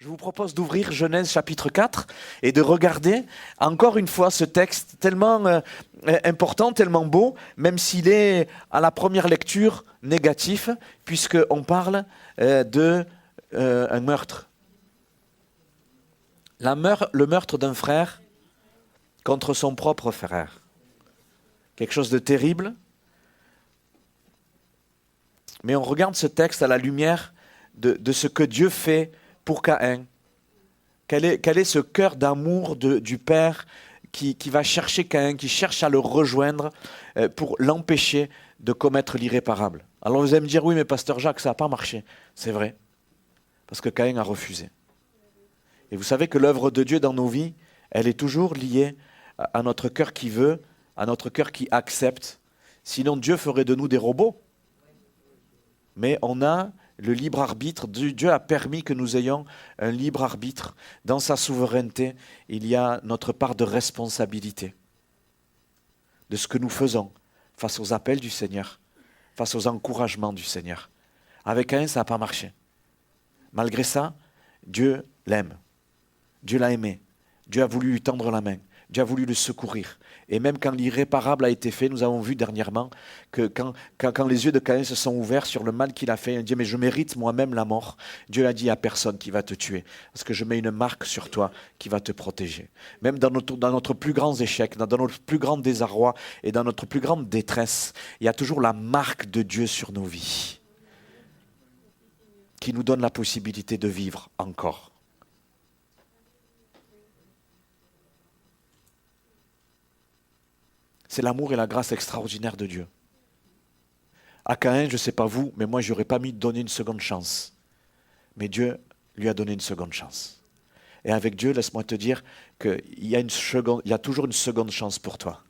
Je vous propose d'ouvrir Genèse chapitre 4 et de regarder encore une fois ce texte tellement important, tellement beau, même s'il est à la première lecture négatif, puisqu'on parle d'un meurtre. Le meurtre d'un frère contre son propre frère. Quelque chose de terrible. Mais on regarde ce texte à la lumière de ce que Dieu fait pour Caïn. Quel est ce cœur d'amour du Père qui va chercher Caïn, qui cherche à le rejoindre pour l'empêcher de commettre l'irréparable. Alors vous allez me dire, oui mais pasteur Jacques, ça n'a pas marché. C'est vrai, parce que Caïn a refusé. Et vous savez que l'œuvre de Dieu dans nos vies, elle est toujours liée à notre cœur qui veut, à notre cœur qui accepte. Sinon Dieu ferait de nous des robots. Mais on a le libre arbitre. Dieu a permis que nous ayons un libre arbitre. Dans sa souveraineté, il y a notre part de responsabilité de ce que nous faisons face aux appels du Seigneur, face aux encouragements du Seigneur. Avec Caïn, ça n'a pas marché. Malgré ça, Dieu l'aime. Dieu l'a aimé. Dieu a voulu lui tendre la main. Dieu a voulu le secourir. Et même quand l'irréparable a été fait, nous avons vu dernièrement que quand les yeux de Caïn se sont ouverts sur le mal qu'il a fait, il dit « mais je mérite moi-même la mort ». Dieu a dit à personne qui va te tuer, parce que je mets une marque sur toi qui va te protéger. Même dans notre plus grand échec, dans notre plus grand désarroi et dans notre plus grande détresse, il y a toujours la marque de Dieu sur nos vies qui nous donne la possibilité de vivre encore. C'est l'amour et la grâce extraordinaire de Dieu. À Caïn, je ne sais pas vous, mais moi, je n'aurais pas mis de donner une seconde chance. Mais Dieu lui a donné une seconde chance. Et avec Dieu, laisse-moi te dire qu'il y a toujours une seconde chance pour toi.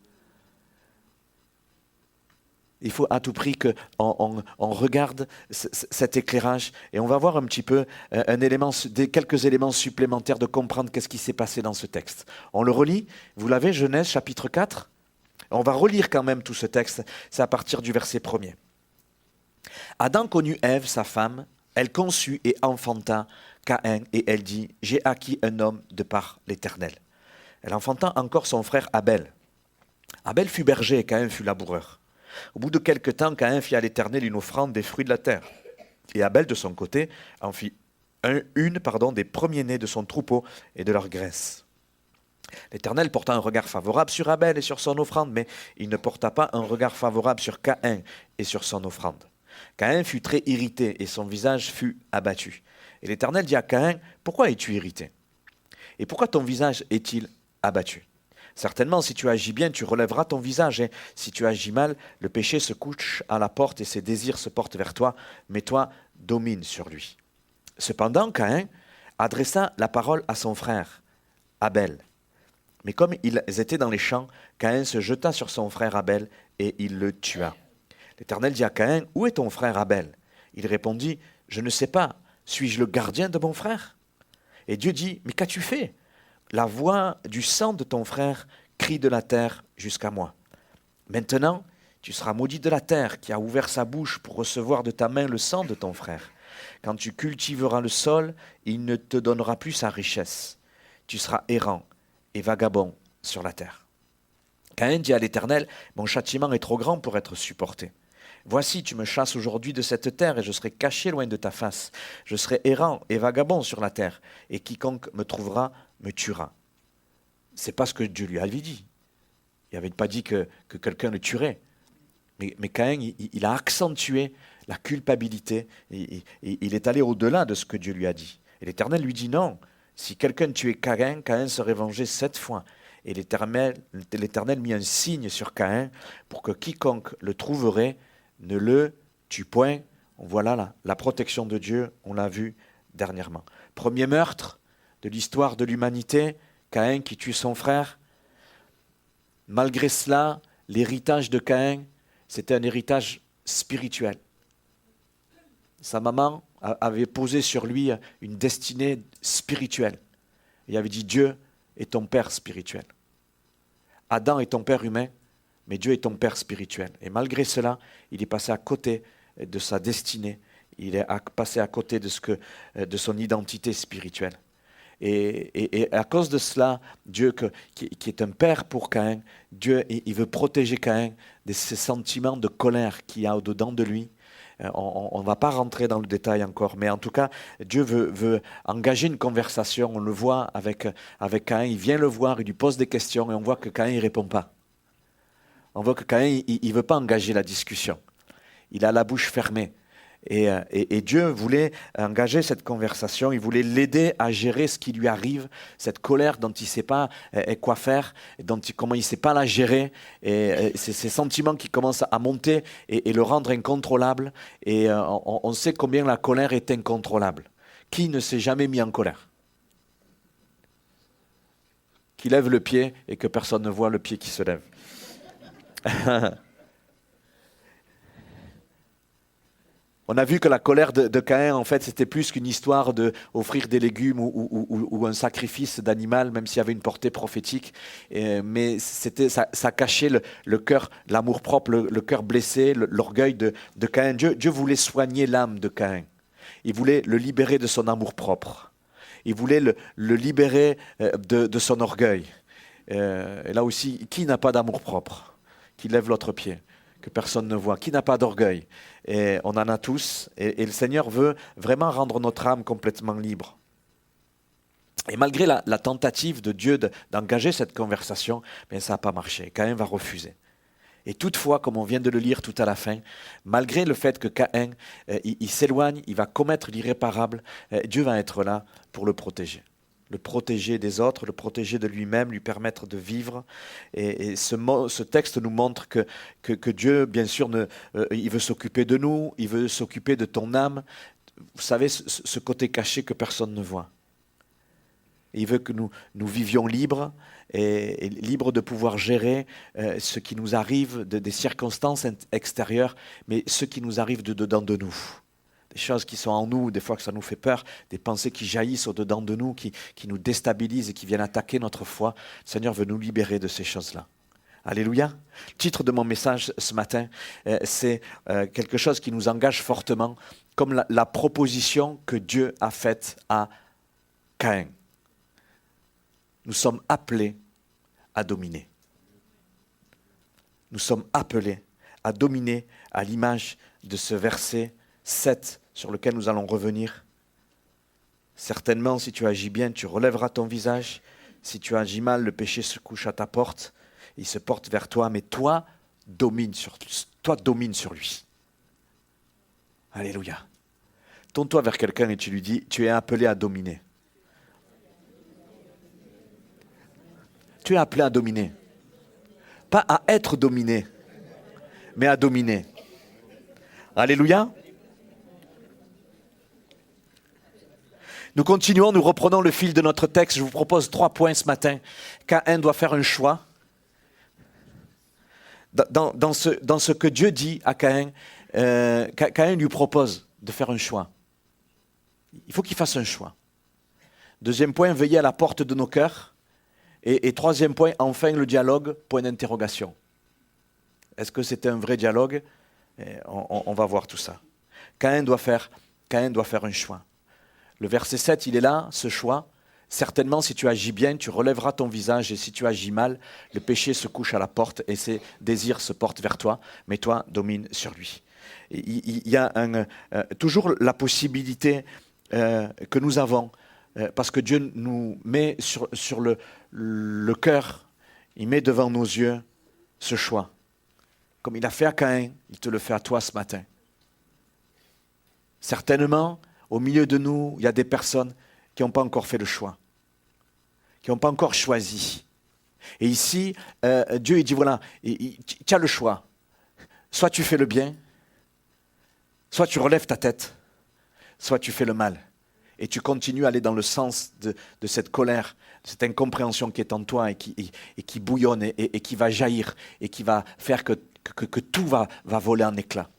Il faut à tout prix qu'on regarde cet éclairage et on va voir un petit peu quelques éléments supplémentaires de comprendre qu'est-ce qui s'est passé dans ce texte. On le relit, vous l'avez, Genèse chapitre 4. On va relire quand même tout ce texte, c'est à partir du verset 1er. Adam connut Ève, sa femme, elle conçut et enfanta Caïn, et elle dit « J'ai acquis un homme de par l'Éternel ». Elle enfanta encore son frère Abel. Abel fut berger et Caïn fut laboureur. Au bout de quelque temps, Caïn fit à l'Éternel une offrande des fruits de la terre. Et Abel, de son côté, en fit une des premiers-nés de son troupeau et de leur graisse. L'Éternel porta un regard favorable sur Abel et sur son offrande, mais il ne porta pas un regard favorable sur Caïn et sur son offrande. Caïn fut très irrité et son visage fut abattu. Et l'Éternel dit à Caïn, « Pourquoi es-tu irrité? Et pourquoi ton visage est-il abattu? Certainement, si tu agis bien, tu relèveras ton visage, et si tu agis mal, le péché se couche à la porte et ses désirs se portent vers toi, mais toi, domine sur lui. » Cependant, Caïn adressa la parole à son frère, Abel. Mais comme ils étaient dans les champs, Caïn se jeta sur son frère Abel et il le tua. L'Éternel dit à Caïn, « Où est ton frère Abel ?» Il répondit, « Je ne sais pas, suis-je le gardien de mon frère ?» Et Dieu dit, « Mais qu'as-tu fait ? La voix du sang de ton frère crie de la terre jusqu'à moi. Maintenant, tu seras maudit de la terre qui a ouvert sa bouche pour recevoir de ta main le sang de ton frère. Quand tu cultiveras le sol, il ne te donnera plus sa richesse. Tu seras errant et vagabond sur la terre. » Caïn dit à l'Éternel, « Mon châtiment est trop grand pour être supporté. Voici, tu me chasses aujourd'hui de cette terre et je serai caché loin de ta face. Je serai errant et vagabond sur la terre, et quiconque me trouvera me tuera. » C'est pas ce que Dieu lui avait dit. Il n'avait pas dit que quelqu'un le tuerait. Mais Caïn, il a accentué la culpabilité. Il est allé au-delà de ce que Dieu lui a dit. Et l'Éternel lui dit non. Si quelqu'un tuait Caïn, Caïn serait vengé 7 fois. Et l'Éternel mit un signe sur Caïn pour que quiconque le trouverait ne le tue point. Voilà la protection de Dieu, on l'a vu dernièrement. Premier meurtre de l'histoire de l'humanité, Caïn qui tue son frère. Malgré cela, l'héritage de Caïn, c'était un héritage spirituel. Sa maman avait posé sur lui une destinée spirituelle. Il avait dit, Dieu est ton père spirituel. Adam est ton père humain, mais Dieu est ton père spirituel. Et malgré cela, il est passé à côté de sa destinée. Il est passé à côté de son identité spirituelle. Et à cause de cela, Dieu, qui est un père pour Caïn, Dieu, il veut protéger Caïn de ces sentiments de colère qu'il y a au-dedans de lui. On ne va pas rentrer dans le détail encore, mais en tout cas, Dieu veut engager une conversation. On le voit avec Caïn. Il vient le voir, il lui pose des questions et on voit que Caïn ne répond pas. On voit que Caïn, il ne veut pas engager la discussion. Il a la bouche fermée. Et Dieu voulait engager cette conversation, il voulait l'aider à gérer ce qui lui arrive, cette colère dont il ne sait pas quoi faire, comment il ne sait pas la gérer, et ces sentiments qui commencent à monter et le rendre incontrôlable. Et on sait combien la colère est incontrôlable. Qui ne s'est jamais mis en colère? Qui lève le pied et que personne ne voit le pied qui se lève. On a vu que la colère de Caïn, en fait, c'était plus qu'une histoire d'offrir des légumes ou un sacrifice d'animal, même s'il y avait une portée prophétique. Mais ça cachait le cœur, l'amour-propre, le cœur blessé, l'orgueil de Caïn. Dieu voulait soigner l'âme de Caïn. Il voulait le libérer de son amour-propre. Il voulait le libérer de son orgueil. Et là aussi, qui n'a pas d'amour-propre? Qui lève l'autre pied, que personne ne voit. Qui n'a pas d'orgueil? Et on en a tous. Et le Seigneur veut vraiment rendre notre âme complètement libre. Et malgré la tentative de Dieu d'engager cette conversation, mais ça n'a pas marché. Caïn va refuser. Et toutefois, comme on vient de le lire tout à la fin, malgré le fait que Caïn, il s'éloigne, il va commettre l'irréparable, Dieu va être là pour le protéger. Le protéger des autres, le protéger de lui-même, lui permettre de vivre. Et ce texte nous montre que Dieu, bien sûr, il veut s'occuper de nous, il veut s'occuper de ton âme. Vous savez, ce côté caché que personne ne voit. Il veut que nous vivions libres et libres de pouvoir gérer ce qui nous arrive, des circonstances extérieures, mais ce qui nous arrive de dedans de nous. Des choses qui sont en nous, des fois que ça nous fait peur, des pensées qui jaillissent au-dedans de nous, qui nous déstabilisent et qui viennent attaquer notre foi. Le Seigneur veut nous libérer de ces choses-là. Alléluia. Le titre de mon message ce matin, c'est quelque chose qui nous engage fortement, comme la proposition que Dieu a faite à Caïn. Nous sommes appelés à dominer. Nous sommes appelés à dominer à l'image de ce verset 7 sur lequel nous allons revenir. Certainement, si tu agis bien, tu relèveras ton visage. Si tu agis mal, le péché se couche à ta porte. Il se porte vers toi, mais toi, domine sur lui. Alléluia. Tourne-toi vers quelqu'un et tu lui dis, tu es appelé à dominer. Tu es appelé à dominer. Pas à être dominé, mais à dominer. Alléluia. Nous continuons, nous reprenons le fil de notre texte. Je vous propose 3 points ce matin. Caïn doit faire un choix. Dans ce que Dieu dit à Caïn, Caïn lui propose de faire un choix. Il faut qu'il fasse un choix. 2e point, veiller à la porte de nos cœurs. Et 3e point, enfin le dialogue, point d'interrogation. Est-ce que c'était un vrai dialogue? On va voir tout ça. Caïn doit faire un choix. Le verset 7, il est là, ce choix. Certainement, si tu agis bien, tu relèveras ton visage, et si tu agis mal, le péché se couche à la porte et ses désirs se portent vers toi, mais toi, domine sur lui. Il y a toujours la possibilité que nous avons, parce que Dieu nous met sur le cœur, il met devant nos yeux ce choix. Comme il a fait à Caïn, il te le fait à toi ce matin. Certainement, au milieu de nous, il y a des personnes qui n'ont pas encore fait le choix, qui n'ont pas encore choisi. Et ici, Dieu il dit, voilà, tu as le choix. Soit tu fais le bien, soit tu relèves ta tête, soit tu fais le mal. Et tu continues à aller dans le sens de cette colère, de cette incompréhension qui est en toi et qui bouillonne et qui va jaillir et qui va faire que tout va voler en éclats.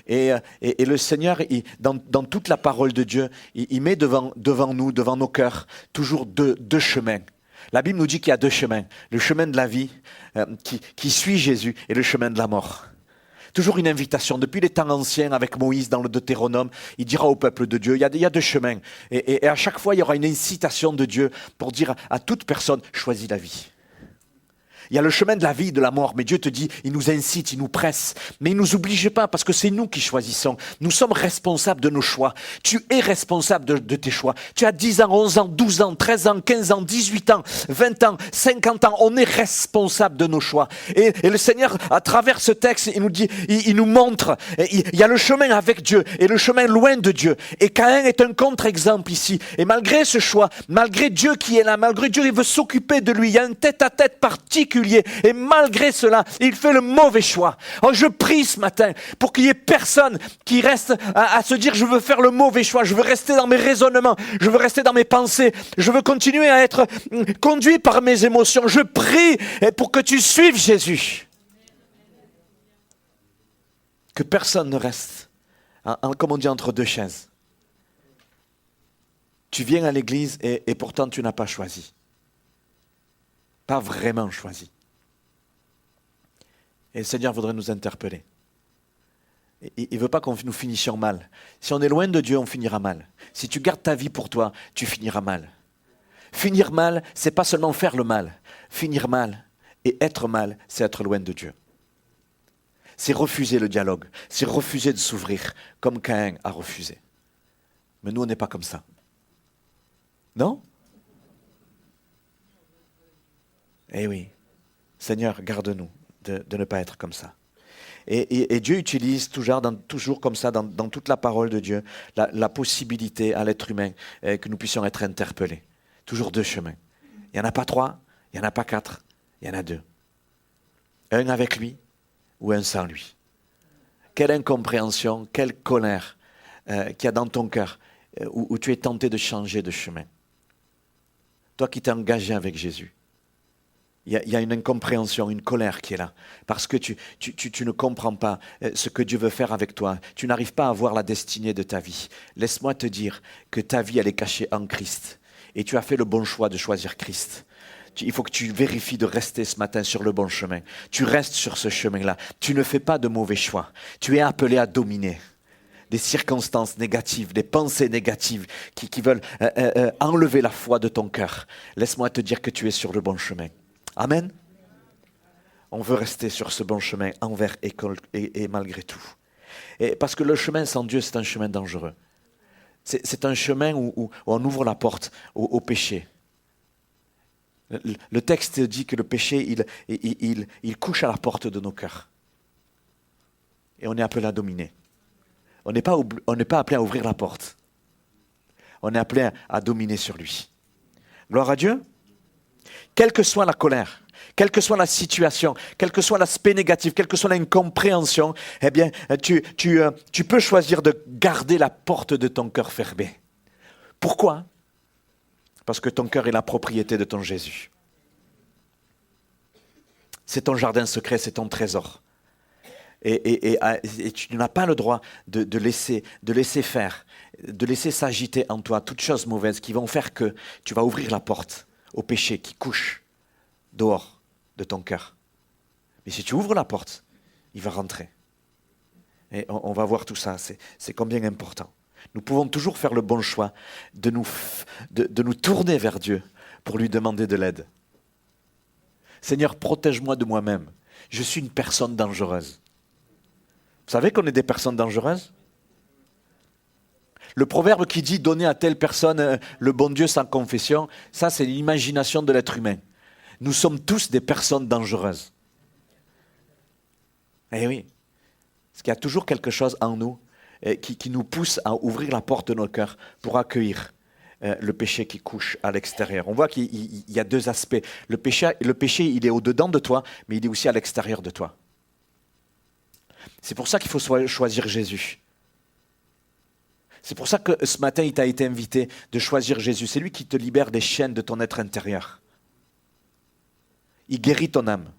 Et le Seigneur, dans toute la parole de Dieu, il met devant nous, devant nos cœurs, toujours deux chemins. La Bible nous dit qu'il y a 2 chemins. Le chemin de la vie qui suit Jésus et le chemin de la mort. Toujours une invitation. Depuis les temps anciens, avec Moïse dans le Deutéronome, il dira au peuple de Dieu, il y a deux chemins. Et à chaque fois, il y aura une incitation de Dieu pour dire à toute personne, choisis la vie. Il y a le chemin de la vie et de la mort, mais Dieu te dit, il nous incite, il nous presse, mais il ne nous oblige pas parce que c'est nous qui choisissons. Nous sommes responsables de nos choix. Tu es responsable de tes choix. Tu as 10 ans, 11 ans, 12 ans, 13 ans, 15 ans, 18 ans, 20 ans, 50 ans. On est responsable de nos choix. Et le Seigneur, à travers ce texte, il nous dit, il nous montre, il y a le chemin avec Dieu et le chemin loin de Dieu. Et Caïn est un contre-exemple ici. Et malgré ce choix, malgré Dieu qui est là, malgré Dieu, il veut s'occuper de lui. Il y a un tête-à-tête particulier. Et malgré cela, il fait le mauvais choix. Alors je prie ce matin pour qu'il y ait personne qui reste à se dire je veux faire le mauvais choix, je veux rester dans mes raisonnements, je veux rester dans mes pensées, je veux continuer à être conduit par mes émotions. Je prie pour que tu suives Jésus. Que personne ne reste, comme on dit, entre deux chaises. Tu viens à l'église et pourtant tu n'as pas choisi. Pas vraiment choisi. Et le Seigneur voudrait nous interpeller. Il ne veut pas qu'on nous finissions mal. Si on est loin de Dieu, on finira mal. Si tu gardes ta vie pour toi, tu finiras mal. Finir mal, c'est pas seulement faire le mal. Finir mal et être mal, c'est être loin de Dieu. C'est refuser le dialogue. C'est refuser de s'ouvrir, comme Caïn a refusé. Mais nous, on n'est pas comme ça. Non ? Eh oui, Seigneur, garde-nous de ne pas être comme ça. Et Dieu utilise toujours comme ça, dans toute la parole de Dieu, la possibilité à l'être humain que nous puissions être interpellés. Toujours deux chemins. Il n'y en a pas 3, il n'y en a pas 4, il y en a 2. Un avec lui ou un sans lui. Quelle incompréhension, quelle colère qu'il y a dans ton cœur où tu es tenté de changer de chemin. Toi qui t'es engagé avec Jésus. Il y a une incompréhension, une colère qui est là. Parce que tu ne comprends pas ce que Dieu veut faire avec toi. Tu n'arrives pas à voir la destinée de ta vie. Laisse-moi te dire que ta vie, elle est cachée en Christ. Et tu as fait le bon choix de choisir Christ. Il faut que tu vérifies de rester ce matin sur le bon chemin. Tu restes sur ce chemin-là. Tu ne fais pas de mauvais choix. Tu es appelé à dominer des circonstances négatives, des pensées négatives qui veulent enlever la foi de ton cœur. Laisse-moi te dire que tu es sur le bon chemin. Amen. On veut rester sur ce bon chemin envers et malgré tout. Et parce que le chemin sans Dieu, c'est un chemin dangereux. C'est un chemin où on ouvre la porte au péché. Le texte dit que le péché, il couche à la porte de nos cœurs. Et on est appelé à dominer. On n'est pas appelé à ouvrir la porte. On est appelé à dominer sur lui. Gloire à Dieu. Quelle que soit la colère, quelle que soit la situation, quel que soit l'aspect négatif, quelle que soit l'incompréhension, eh bien, tu peux choisir de garder la porte de ton cœur fermée. Pourquoi ? Parce que ton cœur est la propriété de ton Jésus. C'est ton jardin secret, c'est ton trésor. Et tu n'as pas le droit de laisser faire, de laisser s'agiter en toi toutes choses mauvaises qui vont faire que tu vas ouvrir la porte au péché qui couche dehors de ton cœur. Mais si tu ouvres la porte, il va rentrer. Et on va voir tout ça, c'est combien important. Nous pouvons toujours faire le bon choix de nous tourner vers Dieu pour lui demander de l'aide. Seigneur, protège-moi de moi-même. Je suis une personne dangereuse. Vous savez qu'on est des personnes dangereuses ? Le proverbe qui dit « donner à telle personne le bon Dieu sans confession », ça c'est l'imagination de l'être humain. Nous sommes tous des personnes dangereuses. Eh oui, parce qu'il y a toujours quelque chose en nous qui nous pousse à ouvrir la porte de nos cœurs pour accueillir le péché qui couche à l'extérieur. On voit qu'il y a deux aspects. Le péché, il est au-dedans de toi, mais il est aussi à l'extérieur de toi. C'est pour ça qu'il faut choisir Jésus. C'est pour ça que ce matin, il t'a été invité de choisir Jésus. C'est lui qui te libère des chaînes de ton être intérieur. Il guérit ton âme.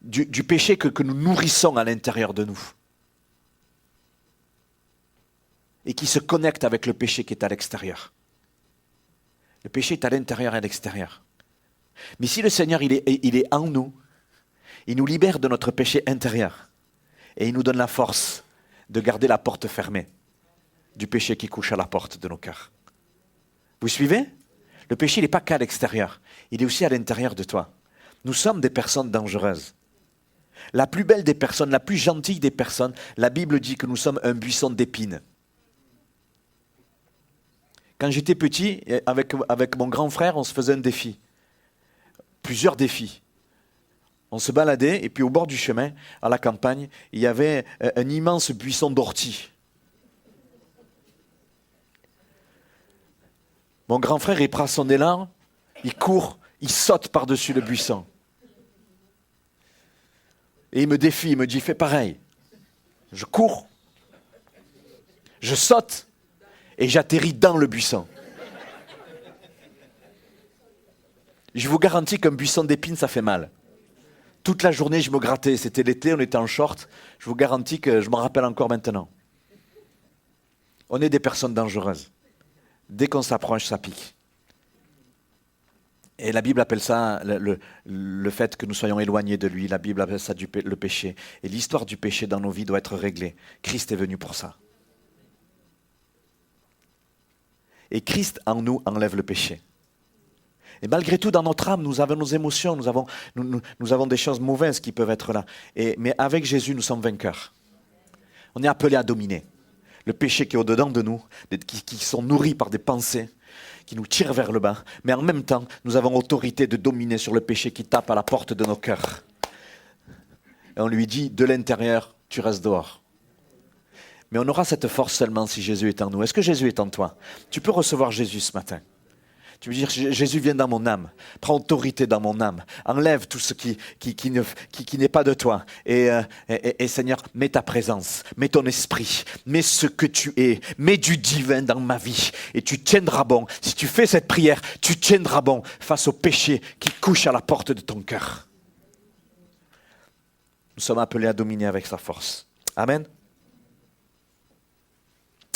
Du péché que nous nourrissons à l'intérieur de nous. Et qui se connecte avec le péché qui est à l'extérieur. Le péché est à l'intérieur et à l'extérieur. Mais si le Seigneur, il est en nous, Il nous libère de notre péché intérieur. Et il nous donne la force de garder la porte fermée du péché qui couche à la porte de nos cœurs. Vous suivez? Le péché, il n'est pas qu'à l'extérieur. Il est aussi à l'intérieur de toi. Nous sommes des personnes dangereuses. La plus belle des personnes, la plus gentille des personnes, la Bible dit que nous sommes un buisson d'épines. Quand j'étais petit, avec mon grand frère, on se faisait un défi. Plusieurs défis. On se baladait et puis au bord du chemin, à la campagne, il y avait un immense buisson d'orties. Mon grand frère, il prend son élan, il court, il saute par-dessus le buisson. Et il me défie, il me dit, fais pareil. Je cours, je saute et j'atterris dans le buisson. Je vous garantis qu'un buisson d'épines, ça fait mal. Toute la journée, je me grattais. C'était l'été, on était en short. Je vous garantis que je m'en rappelle encore maintenant. On est des personnes dangereuses. Dès qu'on s'approche, ça pique. Et la Bible appelle ça le fait que nous soyons éloignés de lui. La Bible appelle ça le péché. Et l'histoire du péché dans nos vies doit être réglée. Christ est venu pour ça. Et Christ en nous enlève le péché. Et malgré tout, dans notre âme, nous avons nos émotions, nous avons des choses mauvaises qui peuvent être là. Mais avec Jésus, nous sommes vainqueurs. On est appelés à dominer. Le péché qui est au-dedans de nous, qui sont nourris par des pensées, qui nous tirent vers le bas. Mais en même temps, nous avons autorité de dominer sur le péché qui tape à la porte de nos cœurs. Et on lui dit, de l'intérieur, tu restes dehors. Mais on aura cette force seulement si Jésus est en nous. Est-ce que Jésus est en toi? Tu peux recevoir Jésus ce matin. Tu veux dire, Jésus vient dans mon âme, prends autorité dans mon âme, enlève tout ce qui n'est pas de toi. Et Seigneur, mets ta présence, mets ton esprit, mets ce que tu es, mets du divin dans ma vie. Et tu tiendras bon. Si tu fais cette prière, tu tiendras bon face au péché qui couche à la porte de ton cœur. Nous sommes appelés à dominer avec sa force. Amen.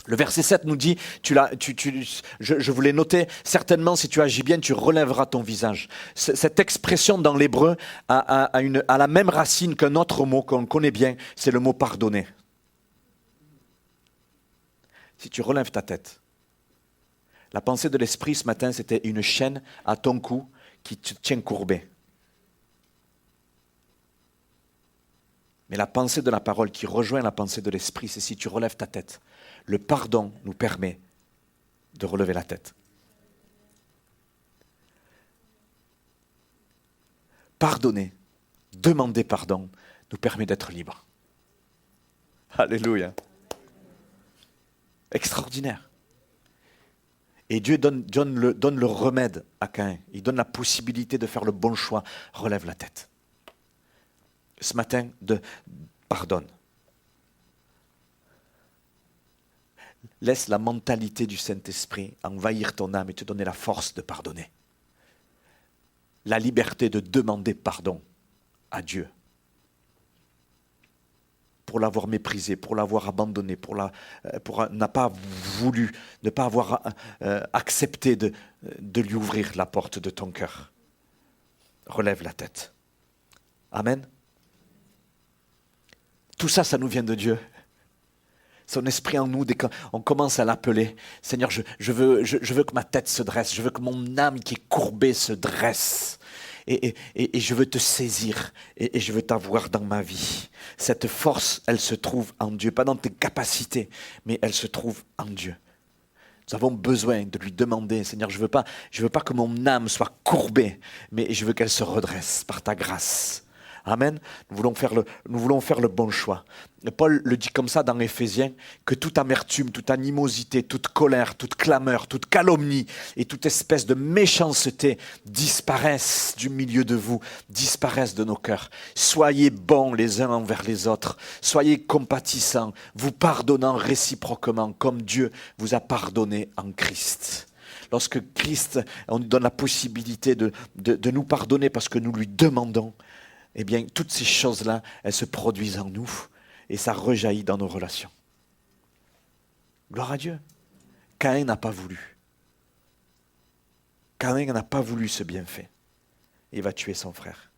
Le verset 7 nous dit, je voulais noter, certainement si tu agis bien, tu relèveras ton visage. Cette expression dans l'hébreu a la même racine qu'un autre mot qu'on connaît bien, c'est le mot pardonner. Si tu relèves ta tête. La pensée de l'esprit ce matin, c'était une chaîne à ton cou qui te tient courbé. Mais la pensée de la parole qui rejoint la pensée de l'esprit, c'est si tu relèves ta tête. Le pardon nous permet de relever la tête. Pardonner, demander pardon, nous permet d'être libres. Alléluia. Extraordinaire. Et Dieu donne le remède à Caïn. Il donne la possibilité de faire le bon choix. Relève la tête. Ce matin, pardonne. Laisse la mentalité du Saint-Esprit envahir ton âme et te donner la force de pardonner. La liberté de demander pardon à Dieu. Pour l'avoir méprisé, pour l'avoir abandonné, pour n'a pas voulu, ne pas avoir accepté de lui ouvrir la porte de ton cœur. Relève la tête. Amen. Tout ça, ça nous vient de Dieu. Son esprit en nous, dès qu'on commence à l'appeler, Seigneur, je veux que ma tête se dresse, je veux que mon âme qui est courbée se dresse. Et je veux te saisir et je veux t'avoir dans ma vie. Cette force, elle se trouve en Dieu, pas dans tes capacités, mais elle se trouve en Dieu. Nous avons besoin de lui demander, Seigneur, je veux pas que mon âme soit courbée, mais je veux qu'elle se redresse par ta grâce. Amen. Nous voulons faire le bon choix. Paul le dit comme ça dans Éphésiens, que toute amertume, toute animosité, toute colère, toute clameur, toute calomnie et toute espèce de méchanceté disparaissent du milieu de vous, disparaissent de nos cœurs. Soyez bons les uns envers les autres, soyez compatissants, vous pardonnant réciproquement comme Dieu vous a pardonné en Christ. Lorsque Christ, on nous donne la possibilité de nous pardonner parce que nous lui demandons, eh bien, toutes ces choses-là, elles se produisent en nous et ça rejaillit dans nos relations. Gloire à Dieu. Caïn n'a pas voulu. Caïn n'a pas voulu ce bienfait. Il va tuer son frère.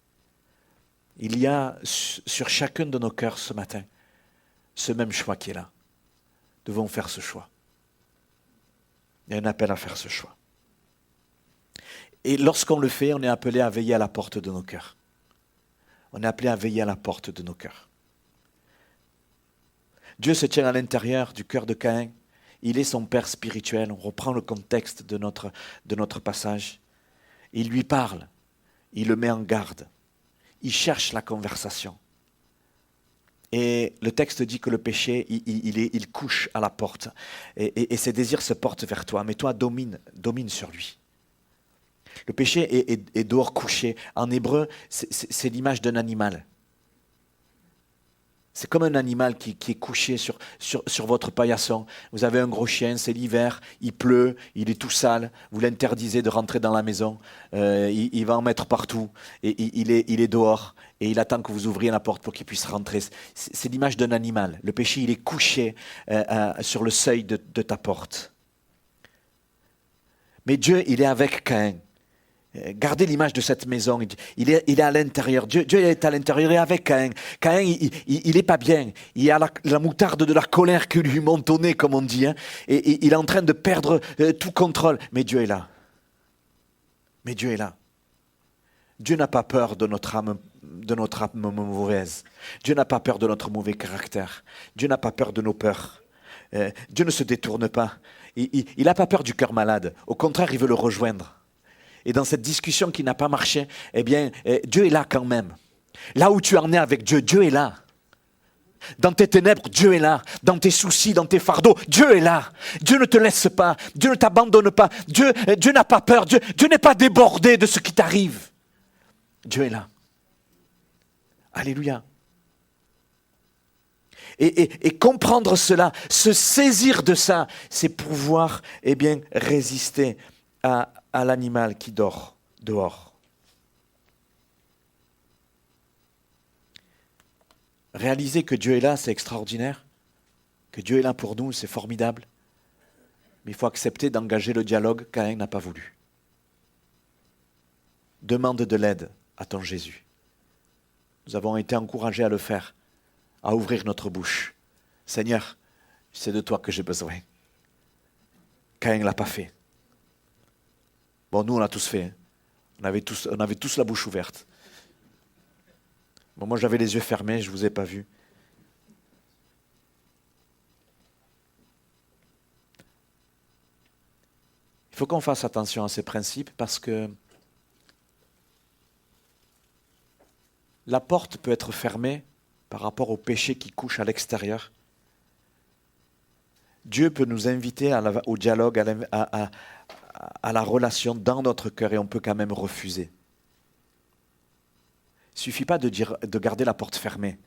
il y a sur chacun de nos cœurs ce matin ce même choix qui est là. Nous devons faire ce choix. Il y a un appel à faire ce choix. Et lorsqu'on le fait, on est appelé à veiller à la porte de nos cœurs. On est appelé à veiller à la porte de nos cœurs. Dieu se tient à l'intérieur du cœur de Caïn. Il est son père spirituel. On reprend le contexte de notre passage. Il lui parle. Il le met en garde. Il cherche la conversation. Et le texte dit que le péché, il couche à la porte. Et ses désirs se portent vers toi. Mais toi, domine sur lui. Le péché est dehors couché. En hébreu, c'est l'image d'un animal. C'est comme un animal qui est couché sur votre paillasson. Vous avez un gros chien, c'est l'hiver, il pleut, il est tout sale. Vous l'interdisez de rentrer dans la maison. Il va en mettre partout. Et il est dehors. Et il attend que vous ouvriez la porte pour qu'il puisse rentrer. C'est l'image d'un animal. Le péché, il est couché sur le seuil de ta porte. Mais Dieu, il est avec Caïn. Gardez l'image de cette maison. Il est à l'intérieur. Dieu est à l'intérieur. Il est avec Caïn. Caïn, il n'est pas bien. Il y a la moutarde de la colère qui lui monte au nez, comme on dit. Hein, et il est en train de perdre tout contrôle. Mais Dieu est là. Mais Dieu est là. Dieu n'a pas peur de notre âme mauvaise. Dieu n'a pas peur de notre mauvais caractère. Dieu n'a pas peur de nos peurs. Dieu ne se détourne pas. Il n'a pas peur du cœur malade. Au contraire, il veut le rejoindre. Et dans cette discussion qui n'a pas marché, eh bien, Dieu est là quand même. Là où tu en es avec Dieu, Dieu est là. Dans tes ténèbres, Dieu est là. Dans tes soucis, dans tes fardeaux, Dieu est là. Dieu ne te laisse pas. Dieu ne t'abandonne pas. Dieu n'a pas peur. Dieu n'est pas débordé de ce qui t'arrive. Dieu est là. Alléluia. Et comprendre cela, se saisir de ça, c'est pouvoir résister à l'animal qui dort dehors. Réaliser que Dieu est là, c'est extraordinaire. Que Dieu est là pour nous, c'est formidable. Mais il faut accepter d'engager le dialogue qu'Caïn n'a pas voulu. Demande de l'aide à ton Jésus. Nous avons été encouragés à le faire, à ouvrir notre bouche. Seigneur, c'est de toi que j'ai besoin. Caïn ne l'a pas fait. Bon, nous, on l'a tous fait. Hein. On avait tous la bouche ouverte. Bon, moi, j'avais les yeux fermés, je ne vous ai pas vu. Il faut qu'on fasse attention à ces principes parce que la porte peut être fermée par rapport au péché qui couche à l'extérieur. Dieu peut nous inviter au dialogue, à la relation dans notre cœur et on peut quand même refuser. Il ne suffit pas de garder la porte fermée,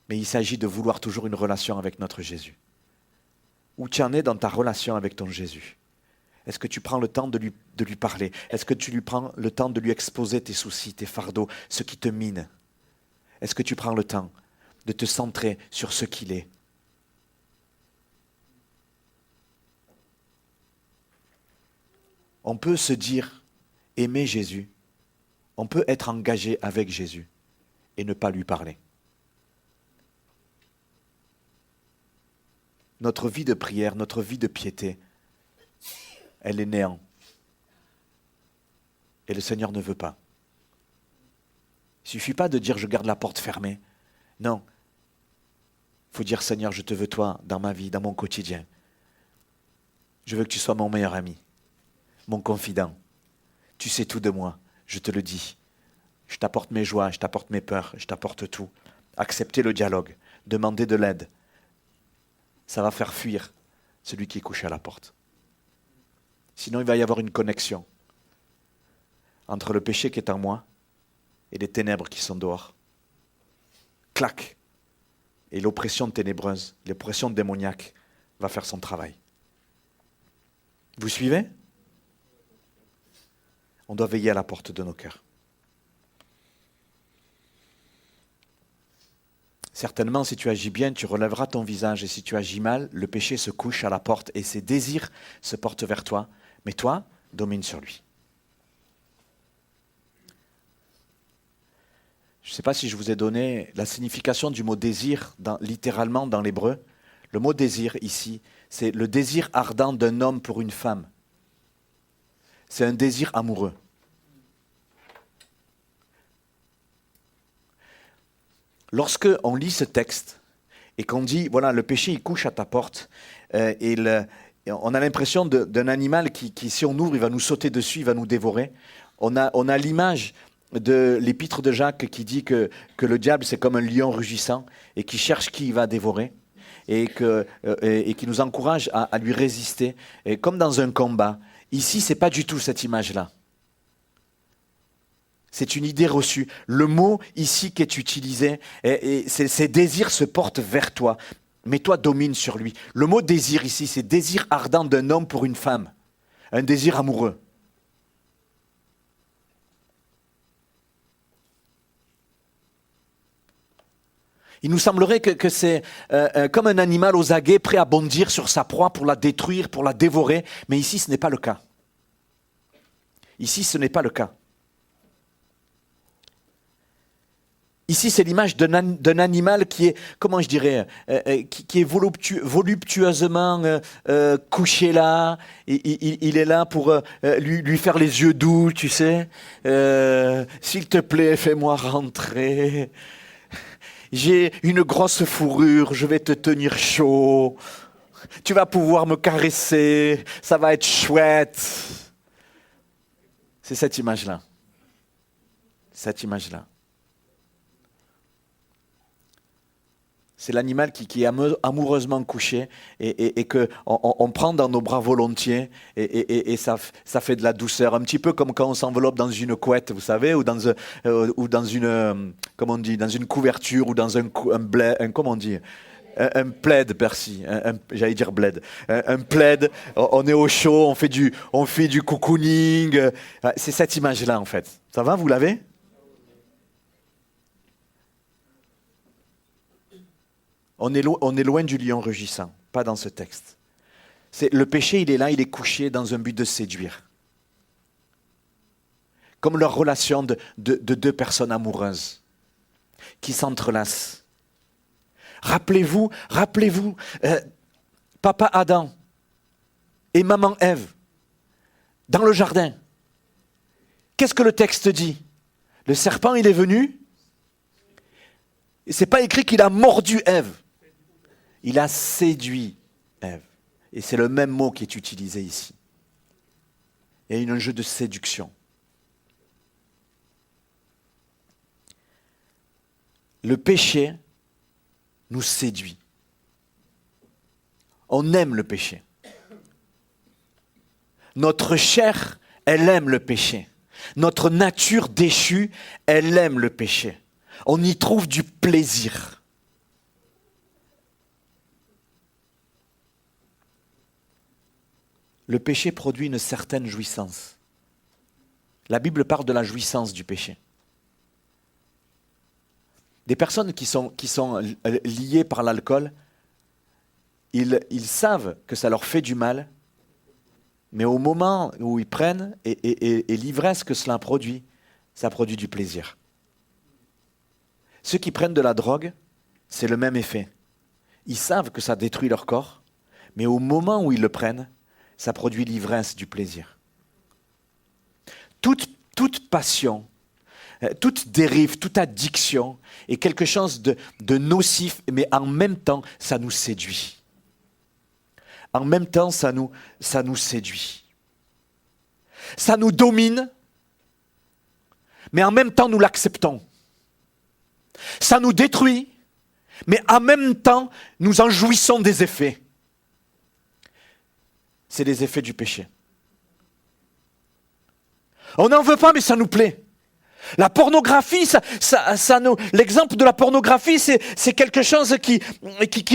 mais il s'agit de vouloir toujours une relation avec notre Jésus. Où tu en es dans ta relation avec ton Jésus? Est-ce que tu prends le temps de lui parler? Est-ce que tu lui prends le temps de lui exposer tes soucis, tes fardeaux, ce qui te mine? Est-ce que tu prends le temps de te centrer sur ce qu'il est? On peut se dire, aimer Jésus, on peut être engagé avec Jésus et ne pas lui parler. Notre vie de prière, notre vie de piété, elle est néant. Et le Seigneur ne veut pas. Il ne suffit pas de dire je garde la porte fermée. Non. Il faut dire Seigneur, je te veux toi dans ma vie, dans mon quotidien. Je veux que tu sois mon meilleur ami, mon confident. Tu sais tout de moi, je te le dis. Je t'apporte mes joies, je t'apporte mes peurs, je t'apporte tout. Accepter le dialogue, demander de l'aide. Ça va faire fuir celui qui est couché à la porte. Sinon, il va y avoir une connexion entre le péché qui est en moi et les ténèbres qui sont dehors. Clac. Et l'oppression ténébreuse, l'oppression démoniaque va faire son travail. Vous suivez? On doit veiller à la porte de nos cœurs. Certainement, si tu agis bien, tu relèveras ton visage. Et si tu agis mal, le péché se couche à la porte et ses désirs se portent vers toi. Mais toi, domine sur lui. Je ne sais pas si je vous ai donné la signification du mot désir, littéralement dans l'hébreu. Le mot désir ici, c'est le désir ardent d'un homme pour une femme. C'est un désir amoureux. Lorsque on lit ce texte et qu'on dit, voilà, le péché, il couche à ta porte, et on a l'impression d'un animal qui, si on ouvre, il va nous sauter dessus, il va nous dévorer. On a l'image de l'épître de Jacques qui dit que le diable, c'est comme un lion rugissant et qui cherche qui il va dévorer et qui nous encourage à lui résister, et comme dans un combat. Ici, ce n'est pas du tout cette image-là. C'est une idée reçue. Le mot ici qui est utilisé, ses désirs se portent vers toi, mais toi domine sur lui. Le mot désir ici, c'est désir ardent d'un homme pour une femme, un désir amoureux. Il nous semblerait que c'est comme un animal aux aguets, prêt à bondir sur sa proie pour la détruire, pour la dévorer, mais ici ce n'est pas le cas. Ici ce n'est pas le cas. Ici, c'est l'image d'un animal qui est, comment je dirais, qui est voluptueusement couché là. Il est là pour lui faire les yeux doux, tu sais. S'il te plaît, fais-moi rentrer. J'ai une grosse fourrure, je vais te tenir chaud. Tu vas pouvoir me caresser, ça va être chouette. C'est cette image-là. Cette image-là. C'est l'animal qui est amoureusement couché et qu'on prend dans nos bras volontiers et ça fait de la douceur. Un petit peu comme quand on s'enveloppe dans une couette, vous savez, ou dans une, comment on dit, dans une couverture ou dans un comment on dit, un plaid, Percy, j'allais dire bled. Un plaid, on est au chaud, on fait du cocooning. C'est cette image-là en fait. Ça va, vous l'avez ? On est loin du lion rugissant, pas dans ce texte. Le péché, il est là, il est couché dans un but de séduire. Comme leur relation de deux personnes amoureuses qui s'entrelacent. Rappelez-vous, papa Adam et maman Ève, dans le jardin. Qu'est-ce que le texte dit ? Le serpent, il est venu. Et c'est pas écrit qu'il a mordu Ève. Il a séduit Ève. Et c'est le même mot qui est utilisé ici. Il y a un jeu de séduction. Le péché nous séduit. On aime le péché. Notre chair, elle aime le péché. Notre nature déchue, elle aime le péché. On y trouve du plaisir. Le péché produit une certaine jouissance. La Bible parle de la jouissance du péché. Des personnes qui sont liées par l'alcool, ils savent que ça leur fait du mal, mais au moment où ils prennent, et l'ivresse que cela produit, ça produit du plaisir. Ceux qui prennent de la drogue, c'est le même effet. Ils savent que ça détruit leur corps, mais au moment où ils le prennent, ça produit l'ivresse du plaisir. Toute passion, toute dérive, toute addiction est quelque chose de nocif, mais en même temps, ça nous séduit. En même temps, ça nous séduit. Ça nous domine, mais en même temps, nous l'acceptons. Ça nous détruit, mais en même temps, nous en jouissons des effets. C'est les effets du péché. On n'en veut pas, mais ça nous plaît. La pornographie, l'exemple de la pornographie, c'est quelque chose qui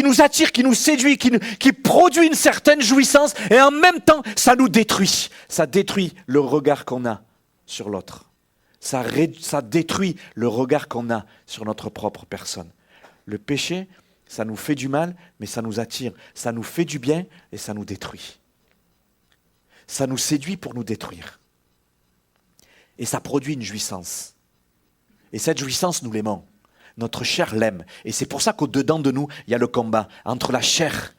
nous attire, qui nous séduit, qui produit une certaine jouissance, et en même temps, ça nous détruit. Ça détruit le regard qu'on a sur l'autre. Ça détruit le regard qu'on a sur notre propre personne. Le péché, ça nous fait du mal, mais ça nous attire. Ça nous fait du bien et ça nous détruit. Ça nous séduit pour nous détruire. Et ça produit une jouissance. Et cette jouissance, nous l'aimons. Notre chair l'aime. Et c'est pour ça qu'au-dedans de nous, il y a le combat entre la chair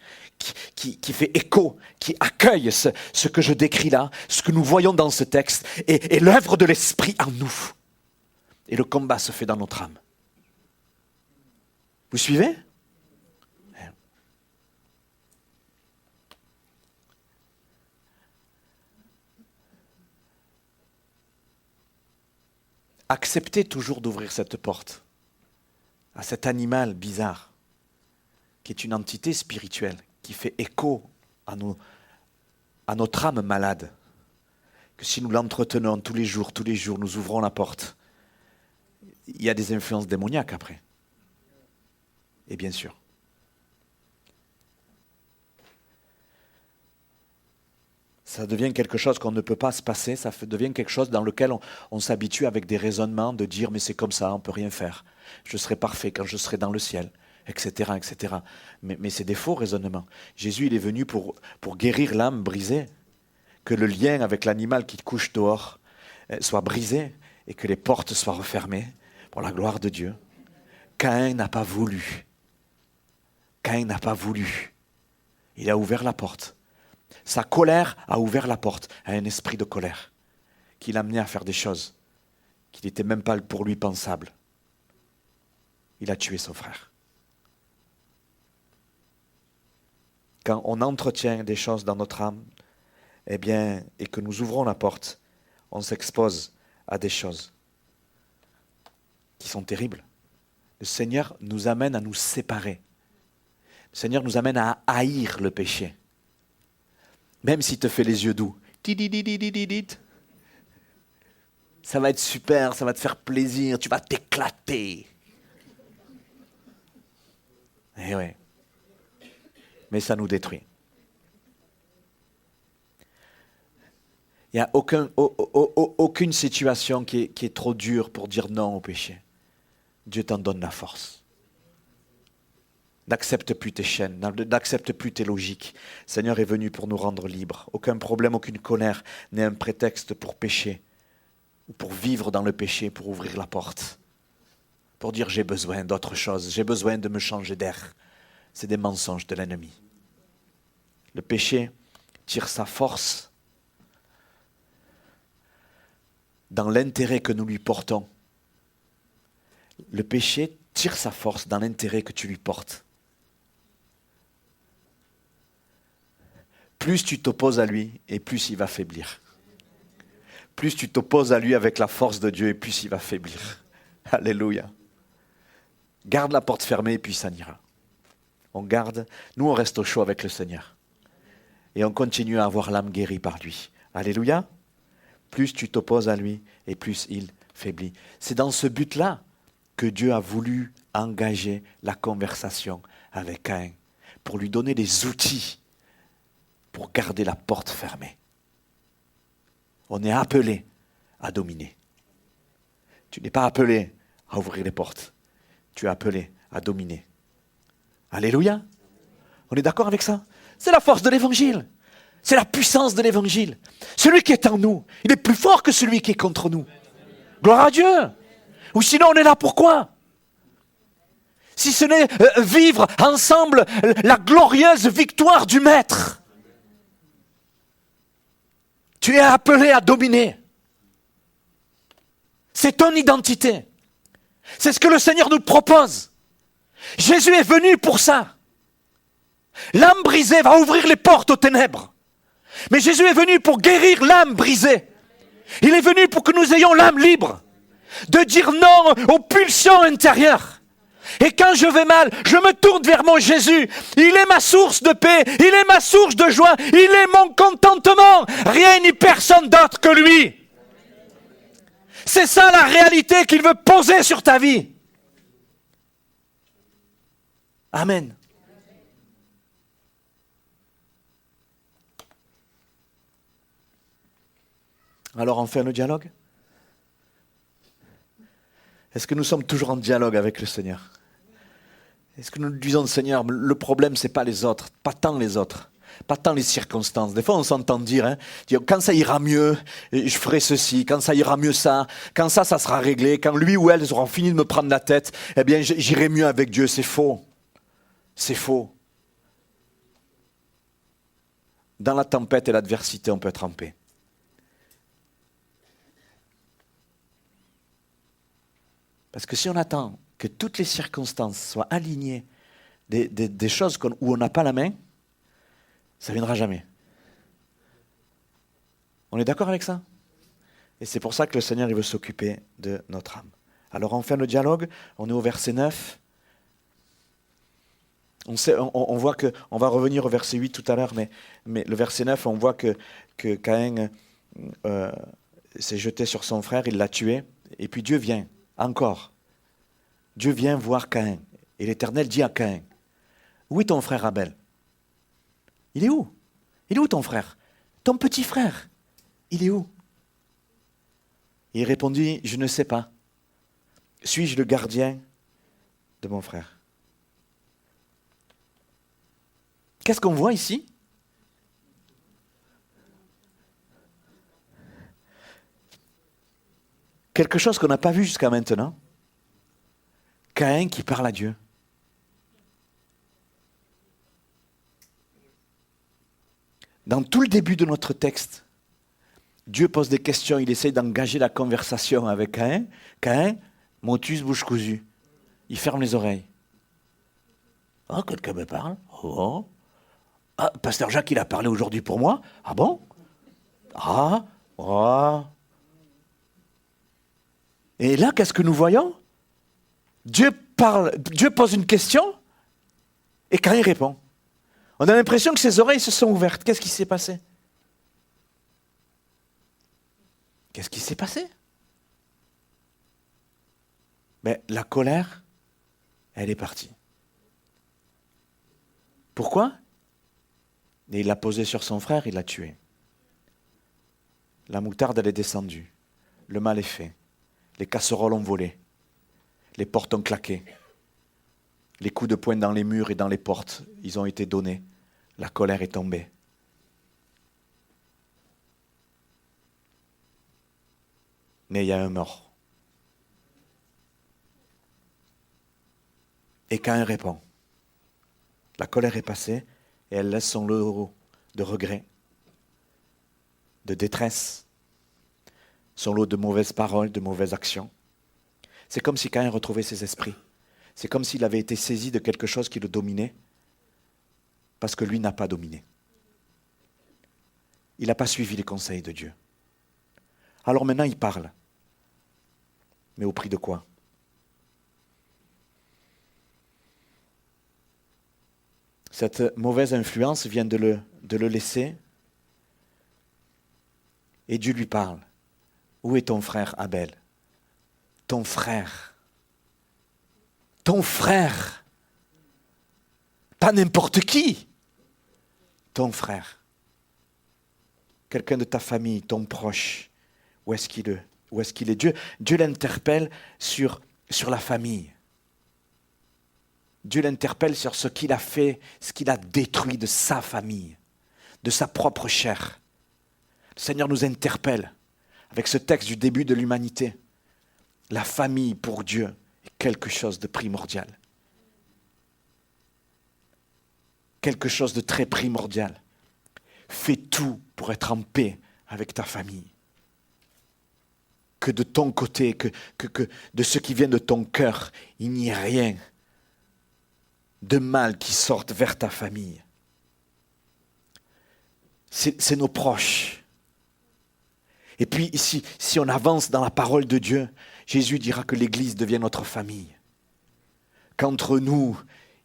qui fait écho, qui accueille ce que je décris là, ce que nous voyons dans ce texte, et l'œuvre de l'esprit en nous. Et le combat se fait dans notre âme. Vous suivez ? Acceptez toujours d'ouvrir cette porte à cet animal bizarre, qui est une entité spirituelle, qui fait écho à notre âme malade, que si nous l'entretenons tous les jours, nous ouvrons la porte, il y a des influences démoniaques après. Et bien sûr. Ça devient quelque chose qu'on ne peut pas se passer, ça devient quelque chose dans lequel on s'habitue avec des raisonnements de dire mais c'est comme ça, on ne peut rien faire. Je serai parfait quand je serai dans le ciel, etc. etc. Mais c'est des faux raisonnements. Jésus il est venu pour guérir l'âme brisée, que le lien avec l'animal qui couche dehors soit brisé et que les portes soient refermées pour la gloire de Dieu. Caïn n'a pas voulu. Caïn n'a pas voulu. Il a ouvert la porte. Sa colère a ouvert la porte à un esprit de colère qui l'a amené à faire des choses qui n'étaient même pas pour lui pensables. Il a tué son frère. Quand on entretient des choses dans notre âme, eh bien, et que nous ouvrons la porte, on s'expose à des choses qui sont terribles. Le Seigneur nous amène à nous séparer. Le Seigneur nous amène à haïr le péché. Même s'il te fait les yeux doux. Ça va être super, ça va te faire plaisir, tu vas t'éclater. Eh ouais. Mais ça nous détruit. Il n'y a aucune situation qui est trop dure pour dire non au péché. Dieu t'en donne la force. N'accepte plus tes chaînes, n'accepte plus tes logiques. Le Seigneur est venu pour nous rendre libres. Aucun problème, aucune colère n'est un prétexte pour pécher, ou pour vivre dans le péché, pour ouvrir la porte, pour dire j'ai besoin d'autre chose, j'ai besoin de me changer d'air. C'est des mensonges de l'ennemi. Le péché tire sa force dans l'intérêt que nous lui portons. Le péché tire sa force dans l'intérêt que tu lui portes. Plus tu t'opposes à lui, et plus il va faiblir. Plus tu t'opposes à lui avec la force de Dieu, et plus il va faiblir. Alléluia. Garde la porte fermée, et puis ça ira. On garde, nous on reste au chaud avec le Seigneur. Et on continue à avoir l'âme guérie par lui. Alléluia. Plus tu t'opposes à lui, et plus il faiblit. C'est dans ce but-là que Dieu a voulu engager la conversation avec Caïn, pour lui donner les outils pour garder la porte fermée. On est appelé à dominer. Tu n'es pas appelé à ouvrir les portes. Tu es appelé à dominer. Alléluia. On est d'accord avec ça? C'est la force de l'évangile. C'est la puissance de l'évangile. Celui qui est en nous, il est plus fort que celui qui est contre nous. Gloire à Dieu. Ou sinon on est là pourquoi? Si ce n'est vivre ensemble la glorieuse victoire du Maître. Tu es appelé à dominer. C'est ton identité. C'est ce que le Seigneur nous propose. Jésus est venu pour ça. L'âme brisée va ouvrir les portes aux ténèbres. Mais Jésus est venu pour guérir l'âme brisée. Il est venu pour que nous ayons l'âme libre. De dire non aux pulsions intérieures. Et quand je vais mal, je me tourne vers mon Jésus. Il est ma source de paix, il est ma source de joie, il est mon contentement. Rien ni personne d'autre que lui. C'est ça la réalité qu'il veut poser sur ta vie. Amen. Alors on fait le dialogue? Est-ce que nous sommes toujours en dialogue avec le Seigneur? Est-ce que nous disons, Seigneur, le problème, ce n'est pas les autres, pas tant les autres. Pas tant les circonstances. Des fois, on s'entend dire quand ça ira mieux, je ferai ceci. Quand ça ira mieux ça. Quand ça sera réglé. Quand lui ou elle aura fini de me prendre la tête, eh bien, j'irai mieux avec Dieu. C'est faux. C'est faux. Dans la tempête et l'adversité, on peut être en paix. Parce que si on attend que toutes les circonstances soient alignées, des choses où on n'a pas la main, ça ne viendra jamais. On est d'accord avec ça? Et c'est pour ça que le Seigneur il veut s'occuper de notre âme. Alors on fait le dialogue, on est au verset 9. On voit que, on va revenir au verset 8 tout à l'heure, mais le verset 9, on voit que Caïn s'est jeté sur son frère, il l'a tué, et puis Dieu vient, encore. Dieu vient voir Caïn, et l'Éternel dit à Caïn, où est ton frère Abel? Il est où? Il est où ton frère? Ton petit frère, il est où? Il répondit, je ne sais pas. Suis-je le gardien de mon frère? Qu'est-ce qu'on voit ici? Quelque chose qu'on n'a pas vu jusqu'à maintenant. Caïn qui parle à Dieu. Dans tout le début de notre texte, Dieu pose des questions, il essaye d'engager la conversation avec Caïn. Caïn, motus, bouche cousue. Il ferme les oreilles. Oh, quelqu'un me parle? Oh. Ah, Pasteur Jacques, il a parlé aujourd'hui pour moi? Ah bon? Ah, oh. Et là, qu'est-ce que nous voyons? Dieu parle, Dieu pose une question, et Caïn répond. On a l'impression que ses oreilles se sont ouvertes. Qu'est-ce qui s'est passé? Qu'est-ce qui s'est passé? Mais la colère, elle est partie. Pourquoi? Et il l'a posée sur son frère, il l'a tué. La moutarde, elle est descendue. Le mal est fait. Les casseroles ont volé. Les portes ont claqué. Les coups de poing dans les murs et dans les portes, ils ont été donnés. La colère est tombée. Mais il y a un mort. Et Caïn répond. La colère est passée et elle laisse son lot de regrets, de détresse, son lot de mauvaises paroles, de mauvaises actions. C'est comme si Caïn retrouvait ses esprits. C'est comme s'il avait été saisi de quelque chose qui le dominait, parce que lui n'a pas dominé. Il n'a pas suivi les conseils de Dieu. Alors maintenant, il parle. Mais au prix de quoi? Cette mauvaise influence vient de le laisser. Et Dieu lui parle. Où est ton frère Abel? Ton frère. Ton frère. Pas n'importe qui. Ton frère. Quelqu'un de ta famille, ton proche. Où est-ce qu'il est? Où est-ce qu'il est? Dieu l'interpelle sur la famille. Dieu l'interpelle sur ce qu'il a fait, ce qu'il a détruit de sa famille, de sa propre chair. Le Seigneur nous interpelle avec ce texte du début de l'humanité. La famille pour Dieu est quelque chose de primordial. Quelque chose de très primordial. Fais tout pour être en paix avec ta famille. Que de ton côté, que de ce qui vient de ton cœur, il n'y ait rien de mal qui sorte vers ta famille. C'est nos proches. Et puis si on avance dans la parole de Dieu, Jésus dira que l'Église devient notre famille. Qu'entre nous,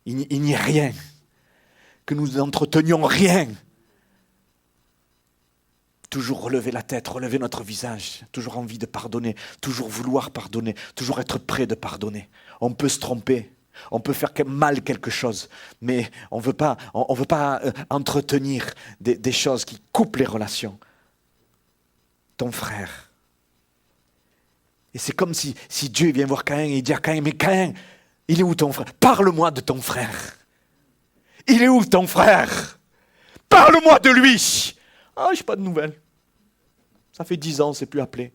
il n'y ait rien. Que nous n'entretenions rien. Toujours relever la tête, relever notre visage, toujours envie de pardonner, toujours vouloir pardonner, toujours être prêt de pardonner. On peut se tromper, on peut faire mal quelque chose, mais on veut pas entretenir des choses qui coupent les relations. Ton frère. Et c'est comme si Dieu vient voir Caïn et il dit à Caïn, mais Caïn, il est où ton frère? Parle-moi de ton frère. Il est où ton frère? Parle-moi de lui. Ah, je n'ai pas de nouvelles. Ça fait 10 ans, on ne s'est plus appelé.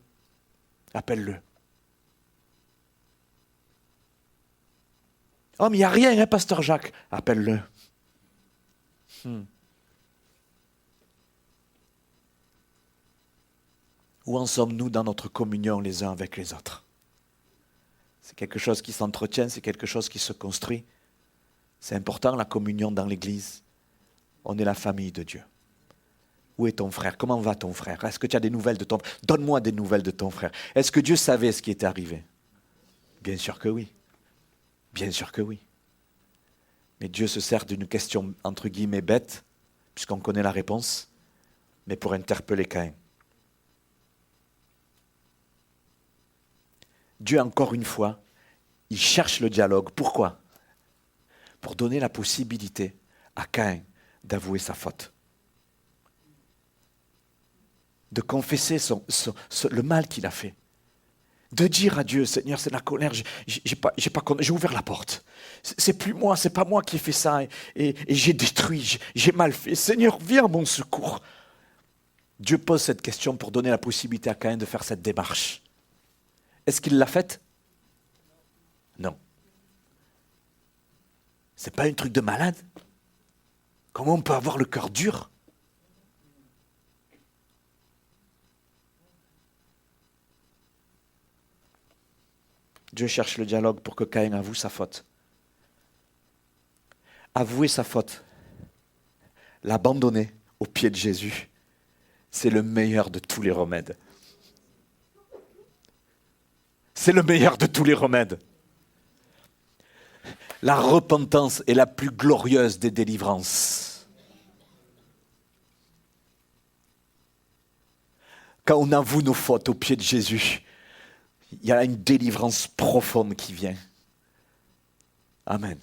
Appelle-le. Oh, mais il n'y a rien, hein, pasteur Jacques. Appelle-le. Où en sommes-nous dans notre communion les uns avec les autres? C'est quelque chose qui s'entretient, c'est quelque chose qui se construit. C'est important, la communion dans l'Église. On est la famille de Dieu. Où est ton frère? Comment va ton frère? Est-ce que tu as des nouvelles de ton frère? Donne-moi des nouvelles de ton frère. Est-ce que Dieu savait ce qui était arrivé? Bien sûr que oui. Bien sûr que oui. Mais Dieu se sert d'une question entre guillemets bête, puisqu'on connaît la réponse, mais pour interpeller Caïn. Dieu, encore une fois, il cherche le dialogue. Pourquoi? Pour donner la possibilité à Caïn d'avouer sa faute. De confesser le mal qu'il a fait. De dire à Dieu, Seigneur, c'est la colère, j'ai ouvert la porte. C'est plus moi, c'est pas moi qui ai fait ça et j'ai détruit, j'ai mal fait. Seigneur, viens à mon secours. Dieu pose cette question pour donner la possibilité à Caïn de faire cette démarche. Est-ce qu'il l'a faite? Non. C'est pas un truc de malade? Comment on peut avoir le cœur dur? Dieu cherche le dialogue pour que Caïn avoue sa faute. Avouer sa faute, l'abandonner aux pieds de Jésus, c'est le meilleur de tous les remèdes. C'est le meilleur de tous les remèdes. La repentance est la plus glorieuse des délivrances. Quand on avoue nos fautes aux pieds de Jésus, il y a une délivrance profonde qui vient. Amen.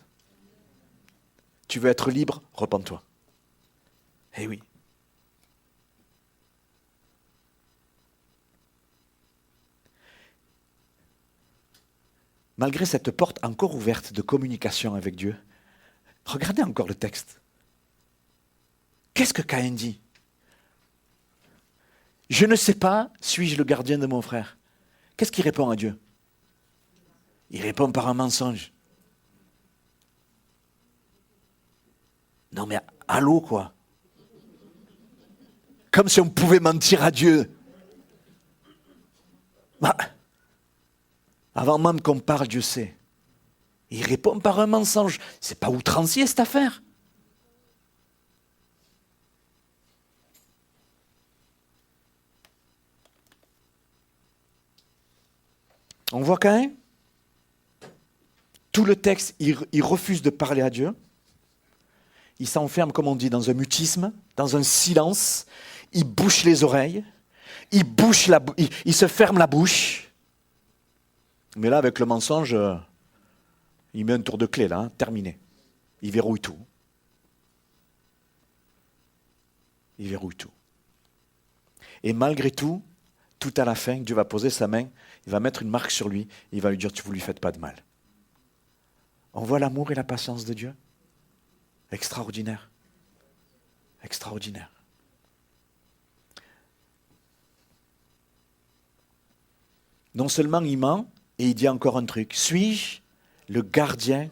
Tu veux être libre? Repens-toi. Eh oui. Malgré cette porte encore ouverte de communication avec Dieu, regardez encore le texte. Qu'est-ce que Caïn dit? Je ne sais pas, suis-je le gardien de mon frère? Qu'est-ce qu'il répond à Dieu? Il répond par un mensonge. Non mais allô quoi? Comme si on pouvait mentir à Dieu. Bah, avant même qu'on parle, Dieu sait. Il répond par un mensonge. C'est pas outrancier cette affaire. On voit quand même, tout le texte, il refuse de parler à Dieu. Il s'enferme, comme on dit, dans un mutisme, dans un silence. Il bouche les oreilles. Il se ferme la bouche. Mais là, avec le mensonge, il met un tour de clé, là, hein, terminé. Il verrouille tout. Il verrouille tout. Et malgré tout, tout à la fin, Dieu va poser sa main, il va mettre une marque sur lui, il va lui dire, vous ne lui faites pas de mal. On voit l'amour et la patience de Dieu. Extraordinaire. Extraordinaire. Non seulement il ment, et il dit encore un truc. Suis-je le gardien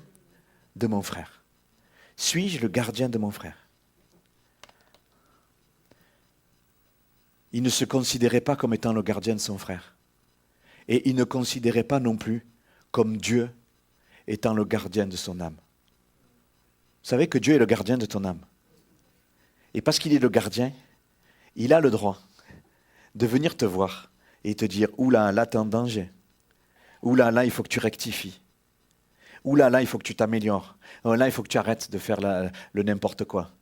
de mon frère? Suis-je le gardien de mon frère? Il ne se considérait pas comme étant le gardien de son frère. Et il ne considérait pas non plus comme Dieu étant le gardien de son âme. Vous savez que Dieu est le gardien de ton âme. Et parce qu'il est le gardien, il a le droit de venir te voir et te dire, oula, là t'es en danger. Oula, là il faut que tu rectifies. Oula, là il faut que tu t'améliores. Là il faut que tu arrêtes de faire le n'importe quoi.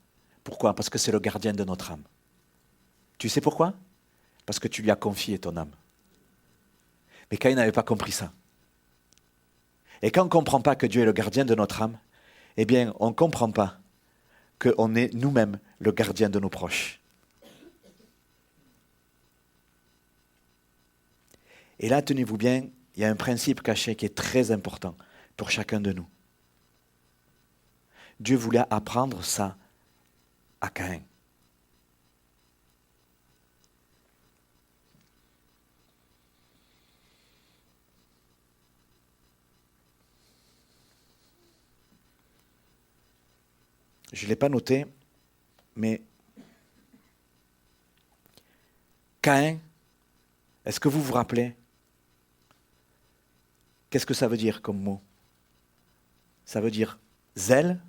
Pourquoi? Parce que c'est le gardien de notre âme. Tu sais pourquoi? Parce que tu lui as confié ton âme. Mais Caïn n'avait pas compris ça. Et quand on ne comprend pas que Dieu est le gardien de notre âme, eh bien, on ne comprend pas qu'on est nous-mêmes le gardien de nos proches. Et là, tenez-vous bien, il y a un principe caché qui est très important pour chacun de nous. Dieu voulait apprendre ça à Caïn. je ne l'ai pas noté, mais Caïn, est-ce que vous vous rappelez? Qu'est-ce que ça veut dire comme mot? Ça veut dire zèle,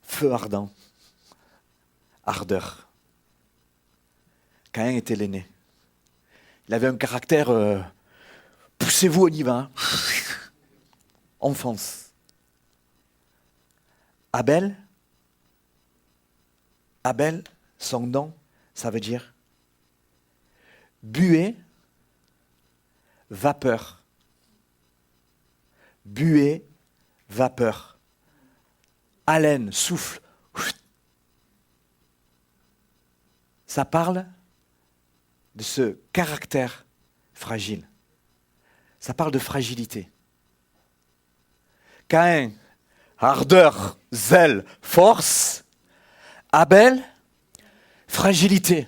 feu ardent, ardeur. Caïn était l'aîné. Il avait un caractère, poussez-vous, on y va. On fonce. Abel, son nom, ça veut dire buée, vapeur. Buée, vapeur. Haleine, souffle. Ça parle de ce caractère fragile. Ça parle de fragilité. Caïn, ardeur, zèle, force. Abel, fragilité.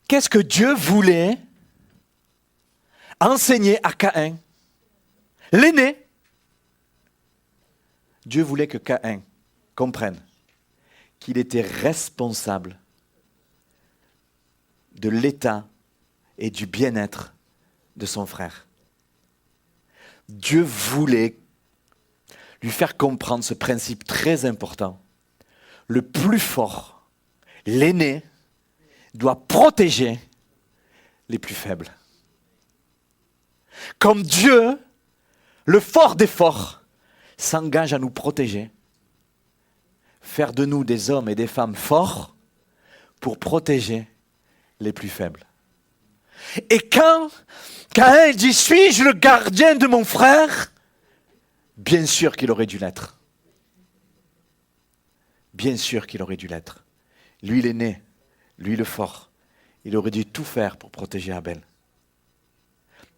Qu'est-ce que Dieu voulait enseigner à Caïn? L'aîné. Dieu voulait que Caïn comprenne qu'il était responsable de l'état et du bien-être de son frère. Dieu voulait lui faire comprendre ce principe très important. Le plus fort, l'aîné, doit protéger les plus faibles. Comme Dieu, le fort des forts, s'engage à nous protéger, faire de nous des hommes et des femmes forts pour protéger les plus faibles. Et quand Caïn dit « Suis-je le gardien de mon frère ?» Bien sûr qu'il aurait dû l'être. Bien sûr qu'il aurait dû l'être. Lui l'aîné, lui le fort, il aurait dû tout faire pour protéger Abel.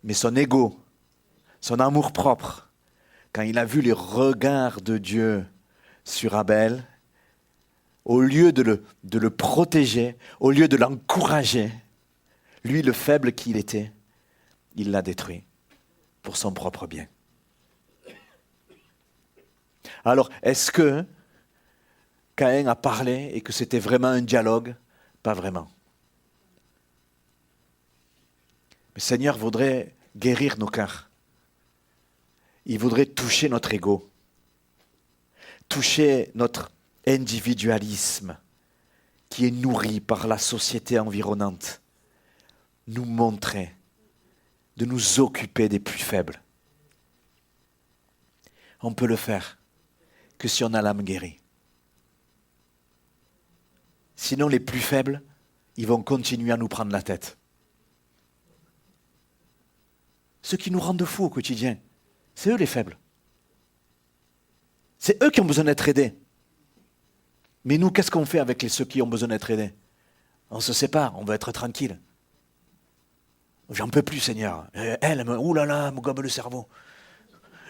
Mais son ego, son amour-propre, quand il a vu les regards de Dieu sur Abel, au lieu de le protéger, au lieu de l'encourager, lui, le faible qu'il était, il l'a détruit pour son propre bien. Alors, est-ce que Caïn a parlé et que c'était vraiment un dialogue? Pas vraiment. Le Seigneur voudrait guérir nos cœurs. Il voudrait toucher notre ego, toucher notre individualisme qui est nourri par la société environnante, nous montrer, de nous occuper des plus faibles. On peut le faire que si on a l'âme guérie. Sinon, les plus faibles, ils vont continuer à nous prendre la tête. Ceux qui nous rendent fous au quotidien, c'est eux les faibles. C'est eux qui ont besoin d'être aidés. Mais nous, qu'est-ce qu'on fait avec ceux qui ont besoin d'être aidés? On se sépare, on veut être tranquille. J'en peux plus, Seigneur. Elle oulala, me gobe le cerveau.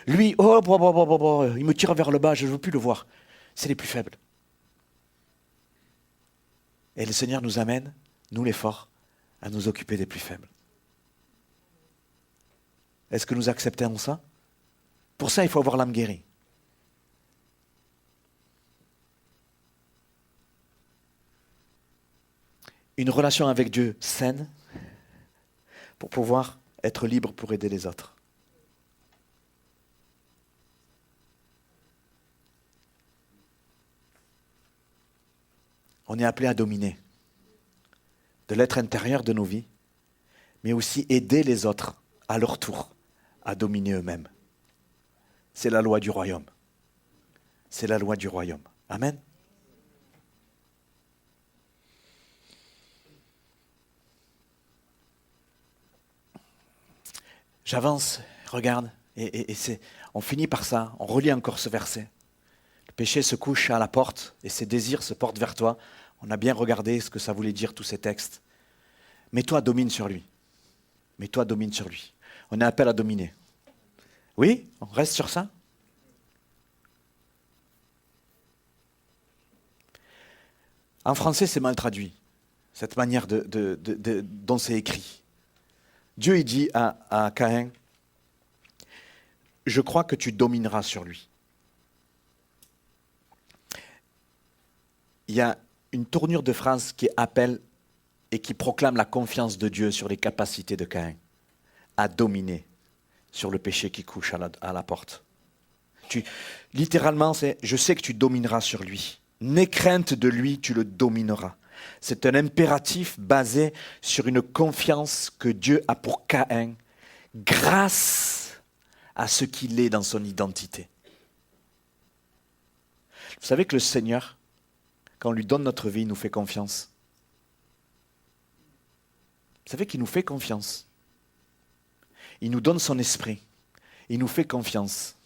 Lui, il me tire vers le bas, je ne veux plus le voir. C'est les plus faibles. Et le Seigneur nous amène, nous les forts, à nous occuper des plus faibles. Est-ce que nous acceptons ça? Pour ça, il faut avoir l'âme guérie. Une relation avec Dieu saine pour pouvoir être libre pour aider les autres. On est appelé à dominer de l'être intérieur de nos vies, mais aussi aider les autres à leur tour à dominer eux-mêmes. C'est la loi du royaume. C'est la loi du royaume. Amen. J'avance, regarde, et on finit par ça, on relit encore ce verset. Le péché se couche à la porte et ses désirs se portent vers toi. On a bien regardé ce que ça voulait dire tous ces textes. Mais toi, domine sur lui. Mais toi, domine sur lui. On est appelé à dominer. Oui, on reste sur ça. En français, c'est mal traduit, cette manière dont c'est écrit. Dieu, il dit à Caïn, « je crois que tu domineras sur lui. Il y a une tournure de phrase qui appelle et qui proclame la confiance de Dieu sur les capacités de Caïn à dominer sur le péché qui couche à la porte. Littéralement, c'est « je sais que tu domineras sur lui. N'aie crainte de lui, tu le domineras ». C'est un impératif basé sur une confiance que Dieu a pour Caïn grâce à ce qu'il est dans son identité. Vous savez que le Seigneur, quand on lui donne notre vie, il nous fait confiance. Vous savez qu'il nous fait confiance. Il nous donne son esprit. Il nous fait confiance.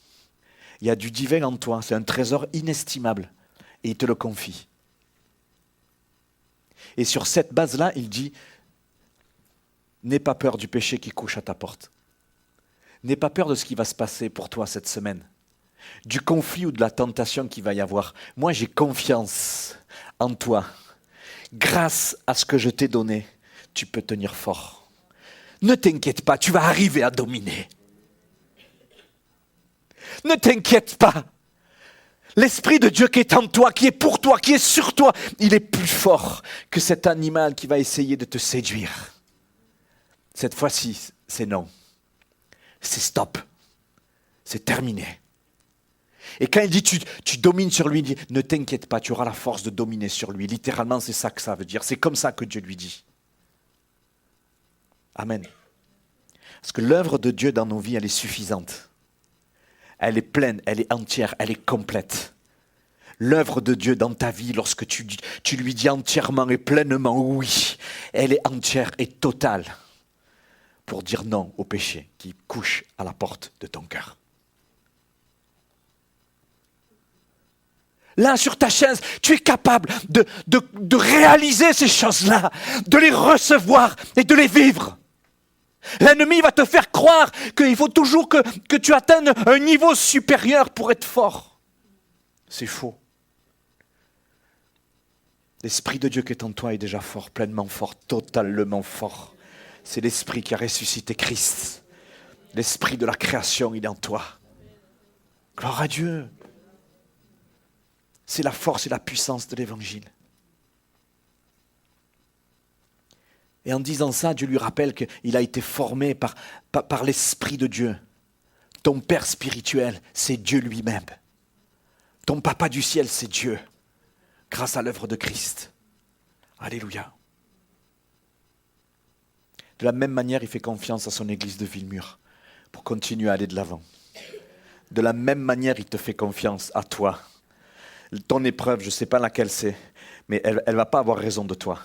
Il y a du divin en toi, c'est un trésor inestimable. Et il te le confie. Et sur cette base-là, il dit, n'aie pas peur du péché qui couche à ta porte. N'aie pas peur de ce qui va se passer pour toi cette semaine. Du conflit ou de la tentation qu'il va y avoir. Moi, j'ai confiance en toi. Grâce à ce que je t'ai donné, tu peux tenir fort. Ne t'inquiète pas, tu vas arriver à dominer. Ne t'inquiète pas. L'Esprit de Dieu qui est en toi, qui est pour toi, qui est sur toi, il est plus fort que cet animal qui va essayer de te séduire. Cette fois-ci, c'est non. C'est stop. C'est terminé. Et quand il dit tu domines sur lui, il dit ne t'inquiète pas, tu auras la force de dominer sur lui. Littéralement, c'est ça que ça veut dire. C'est comme ça que Dieu lui dit. Amen. Parce que l'œuvre de Dieu dans nos vies, elle est suffisante. Elle est pleine, elle est entière, elle est complète. L'œuvre de Dieu dans ta vie, lorsque tu lui dis entièrement et pleinement oui, elle est entière et totale pour dire non au péché qui couche à la porte de ton cœur. Là, sur ta chaise, tu es capable de réaliser ces choses-là, de les recevoir et de les vivre. L'ennemi va te faire croire qu'il faut toujours que tu atteignes un niveau supérieur pour être fort. C'est faux. L'Esprit de Dieu qui est en toi est déjà fort, pleinement fort, totalement fort. C'est l'Esprit qui a ressuscité Christ. L'Esprit de la création, il est en toi. Gloire à Dieu. C'est la force et la puissance de l'Évangile. Et en disant ça, Dieu lui rappelle qu'il a été formé par l'Esprit de Dieu. Ton Père spirituel, c'est Dieu lui-même. Ton Papa du ciel, c'est Dieu, grâce à l'œuvre de Christ. Alléluia. De la même manière, il fait confiance à son église de Villemur pour continuer à aller de l'avant. De la même manière, il te fait confiance à toi. Ton épreuve, je ne sais pas laquelle c'est, mais elle ne va pas avoir raison de toi.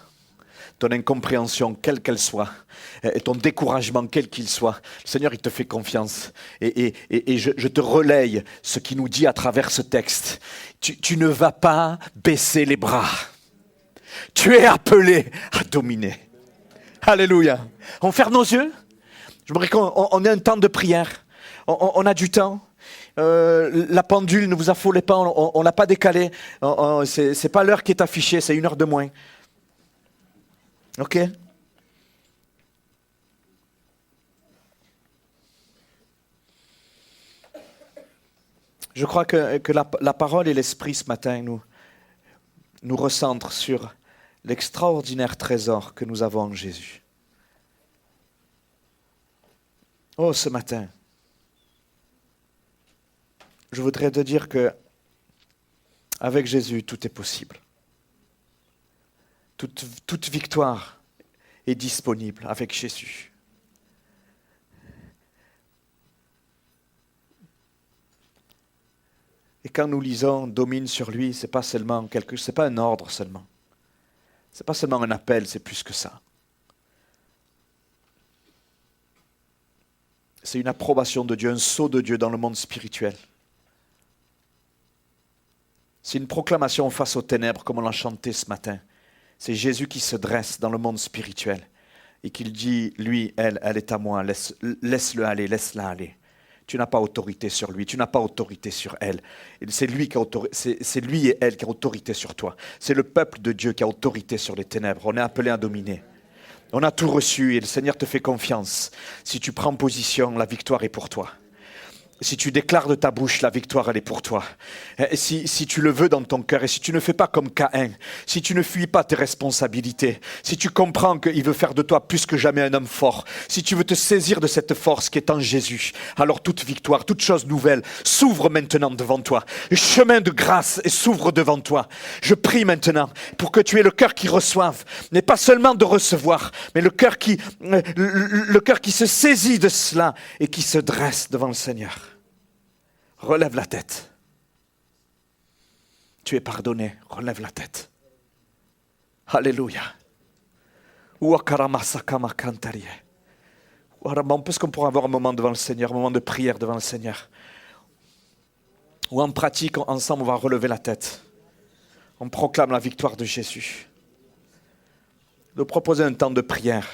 Ton incompréhension, quelle qu'elle soit, et ton découragement, quel qu'il soit, le Seigneur, il te fait confiance. Et je te relaye ce qu'il nous dit à travers ce texte. Tu ne vas pas baisser les bras. Tu es appelé à dominer. Alléluia. On ferme nos yeux. Je voudrais qu'on ait un temps de prière. On a du temps. La pendule, ne vous affolez pas, on l'a pas décalé. C'est pas l'heure qui est affichée, c'est 1 heure de moins. Ok? Je crois que la parole et l'esprit ce matin nous recentrent sur l'extraordinaire trésor que nous avons en Jésus. Oh, ce matin, je voudrais te dire que avec Jésus, tout est possible. Toute victoire est disponible avec Jésus. Et quand nous lisons « domine sur lui », c'est pas un ordre seulement. C'est pas seulement un appel, c'est plus que ça. C'est une approbation de Dieu, un sceau de Dieu dans le monde spirituel. C'est une proclamation face aux ténèbres, comme on l'a chanté ce matin. C'est Jésus qui se dresse dans le monde spirituel et qu'il dit, lui, elle est à moi, laisse-le aller, laisse-la aller. Tu n'as pas autorité sur lui, tu n'as pas autorité sur elle. C'est lui et elle qui a autorité sur toi. C'est le peuple de Dieu qui a autorité sur les ténèbres. On est appelé à dominer. On a tout reçu et le Seigneur te fait confiance. Si tu prends position, la victoire est pour toi. Si tu déclares de ta bouche, la victoire, elle est pour toi. Si tu le veux dans ton cœur et si tu ne fais pas comme Caïn, si tu ne fuis pas tes responsabilités, si tu comprends qu'il veut faire de toi plus que jamais un homme fort, si tu veux te saisir de cette force qui est en Jésus, alors toute victoire, toute chose nouvelle s'ouvre maintenant devant toi. Le chemin de grâce s'ouvre devant toi. Je prie maintenant pour que tu aies le cœur qui reçoive, mais pas seulement de recevoir, mais le cœur qui se saisit de cela et qui se dresse devant le Seigneur. Relève la tête. Tu es pardonné. Relève la tête. Alléluia. Est-ce qu'on pourra avoir un moment devant le Seigneur, un moment de prière devant le Seigneur, où en pratique, ensemble, on va relever la tête. On proclame la victoire de Jésus. Nous proposer un temps de prière.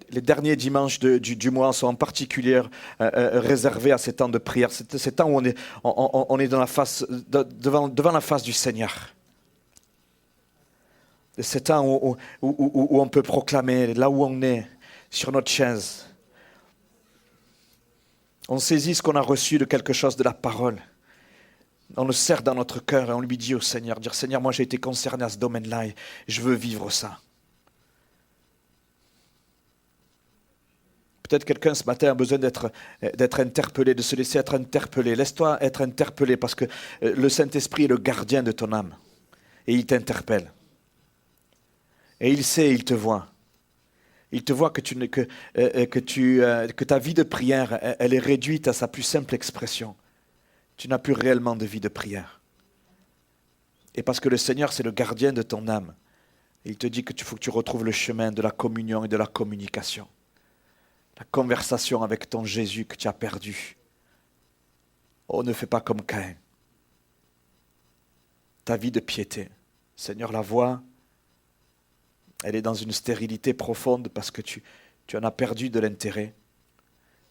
Les derniers dimanches du mois sont en particulier réservés à ces temps de prière. C'est ces temps où on est dans la face, devant la face du Seigneur. C'est ces temps où on peut proclamer, là où on est, sur notre chaise. On saisit ce qu'on a reçu de quelque chose de la parole. On le serre dans notre cœur et on lui dit au Seigneur, dire Seigneur, moi j'ai été concerné à ce domaine-là et je veux vivre ça. Peut-être quelqu'un ce matin a besoin d'être interpellé, de se laisser être interpellé. Laisse-toi être interpellé parce que le Saint-Esprit est le gardien de ton âme. Et il t'interpelle. Et il sait, il te voit. Il te voit que ta vie de prière, elle est réduite à sa plus simple expression. Tu n'as plus réellement de vie de prière. Et parce que le Seigneur, c'est le gardien de ton âme, il te dit qu'il faut que tu retrouves le chemin de la communion et de la communication. La conversation avec ton Jésus que tu as perdu. Oh, ne fais pas comme Caïn. Ta vie de piété, Seigneur la voit, elle est dans une stérilité profonde parce que tu en as perdu de l'intérêt.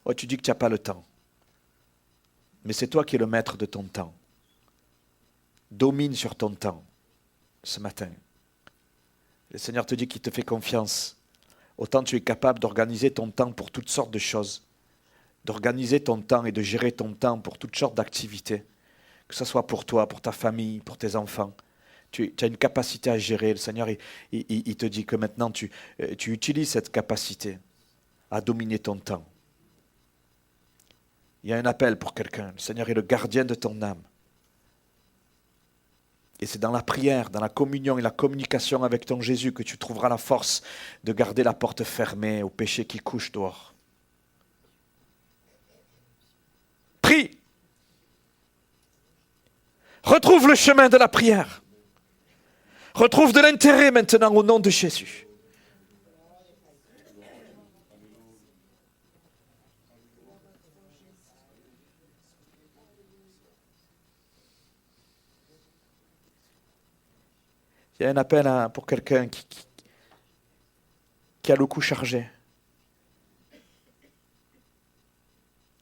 Oh, tu dis que tu n'as pas le temps. Mais c'est toi qui es le maître de ton temps. Domine sur ton temps ce matin. Le Seigneur te dit qu'il te fait confiance. Autant tu es capable d'organiser ton temps pour toutes sortes de choses, d'organiser ton temps et de gérer ton temps pour toutes sortes d'activités, que ce soit pour toi, pour ta famille, pour tes enfants. Tu as une capacité à gérer. Le Seigneur, il te dit que maintenant tu utilises cette capacité à dominer ton temps. Il y a un appel pour quelqu'un. Le Seigneur est le gardien de ton âme. Et c'est dans la prière, dans la communion et la communication avec ton Jésus que tu trouveras la force de garder la porte fermée au péché qui couche dehors. Prie. Retrouve le chemin de la prière. Retrouve de l'intérêt maintenant au nom de Jésus. Il y a un appel pour quelqu'un qui a le cou chargé.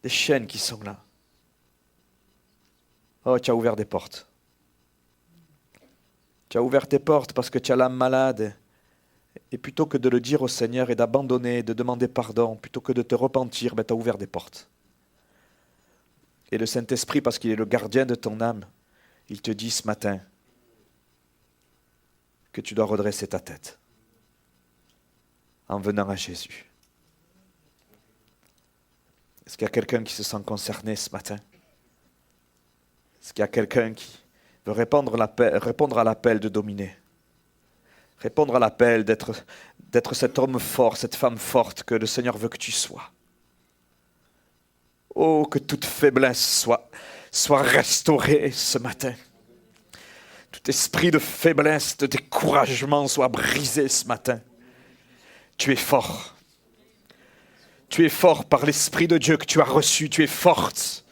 Des chaînes qui sont là. Oh, tu as ouvert des portes. Tu as ouvert tes portes parce que tu as l'âme malade. Et plutôt que de le dire au Seigneur et d'abandonner, de demander pardon, plutôt que de te repentir, tu as ouvert des portes. Et le Saint-Esprit, parce qu'il est le gardien de ton âme, il te dit ce matin que tu dois redresser ta tête en venant à Jésus. Est-ce qu'il y a quelqu'un qui se sent concerné ce matin? Est-ce qu'il y a quelqu'un qui veut répondre à l'appel de dominer? Répondre à l'appel d'être cet homme fort, cette femme forte que le Seigneur veut que tu sois. Oh, que toute faiblesse soit restaurée ce matin. Tout esprit de faiblesse, de découragement soit brisé ce matin. Tu es fort. Tu es fort par l'Esprit de Dieu que tu as reçu. Tu es forte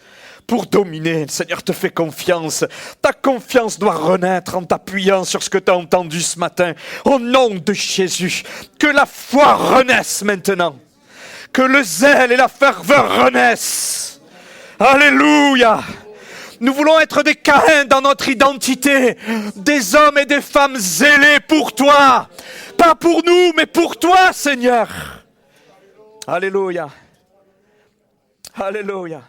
pour dominer. Le Seigneur te fait confiance. Ta confiance doit renaître en t'appuyant sur ce que tu as entendu ce matin. Au nom de Jésus, que la foi renaisse maintenant. Que le zèle et la ferveur renaissent. Alléluia. Nous voulons être des Caïns dans notre identité, des hommes et des femmes zélés pour toi. Pas pour nous, mais pour toi, Seigneur. Alléluia. Alléluia.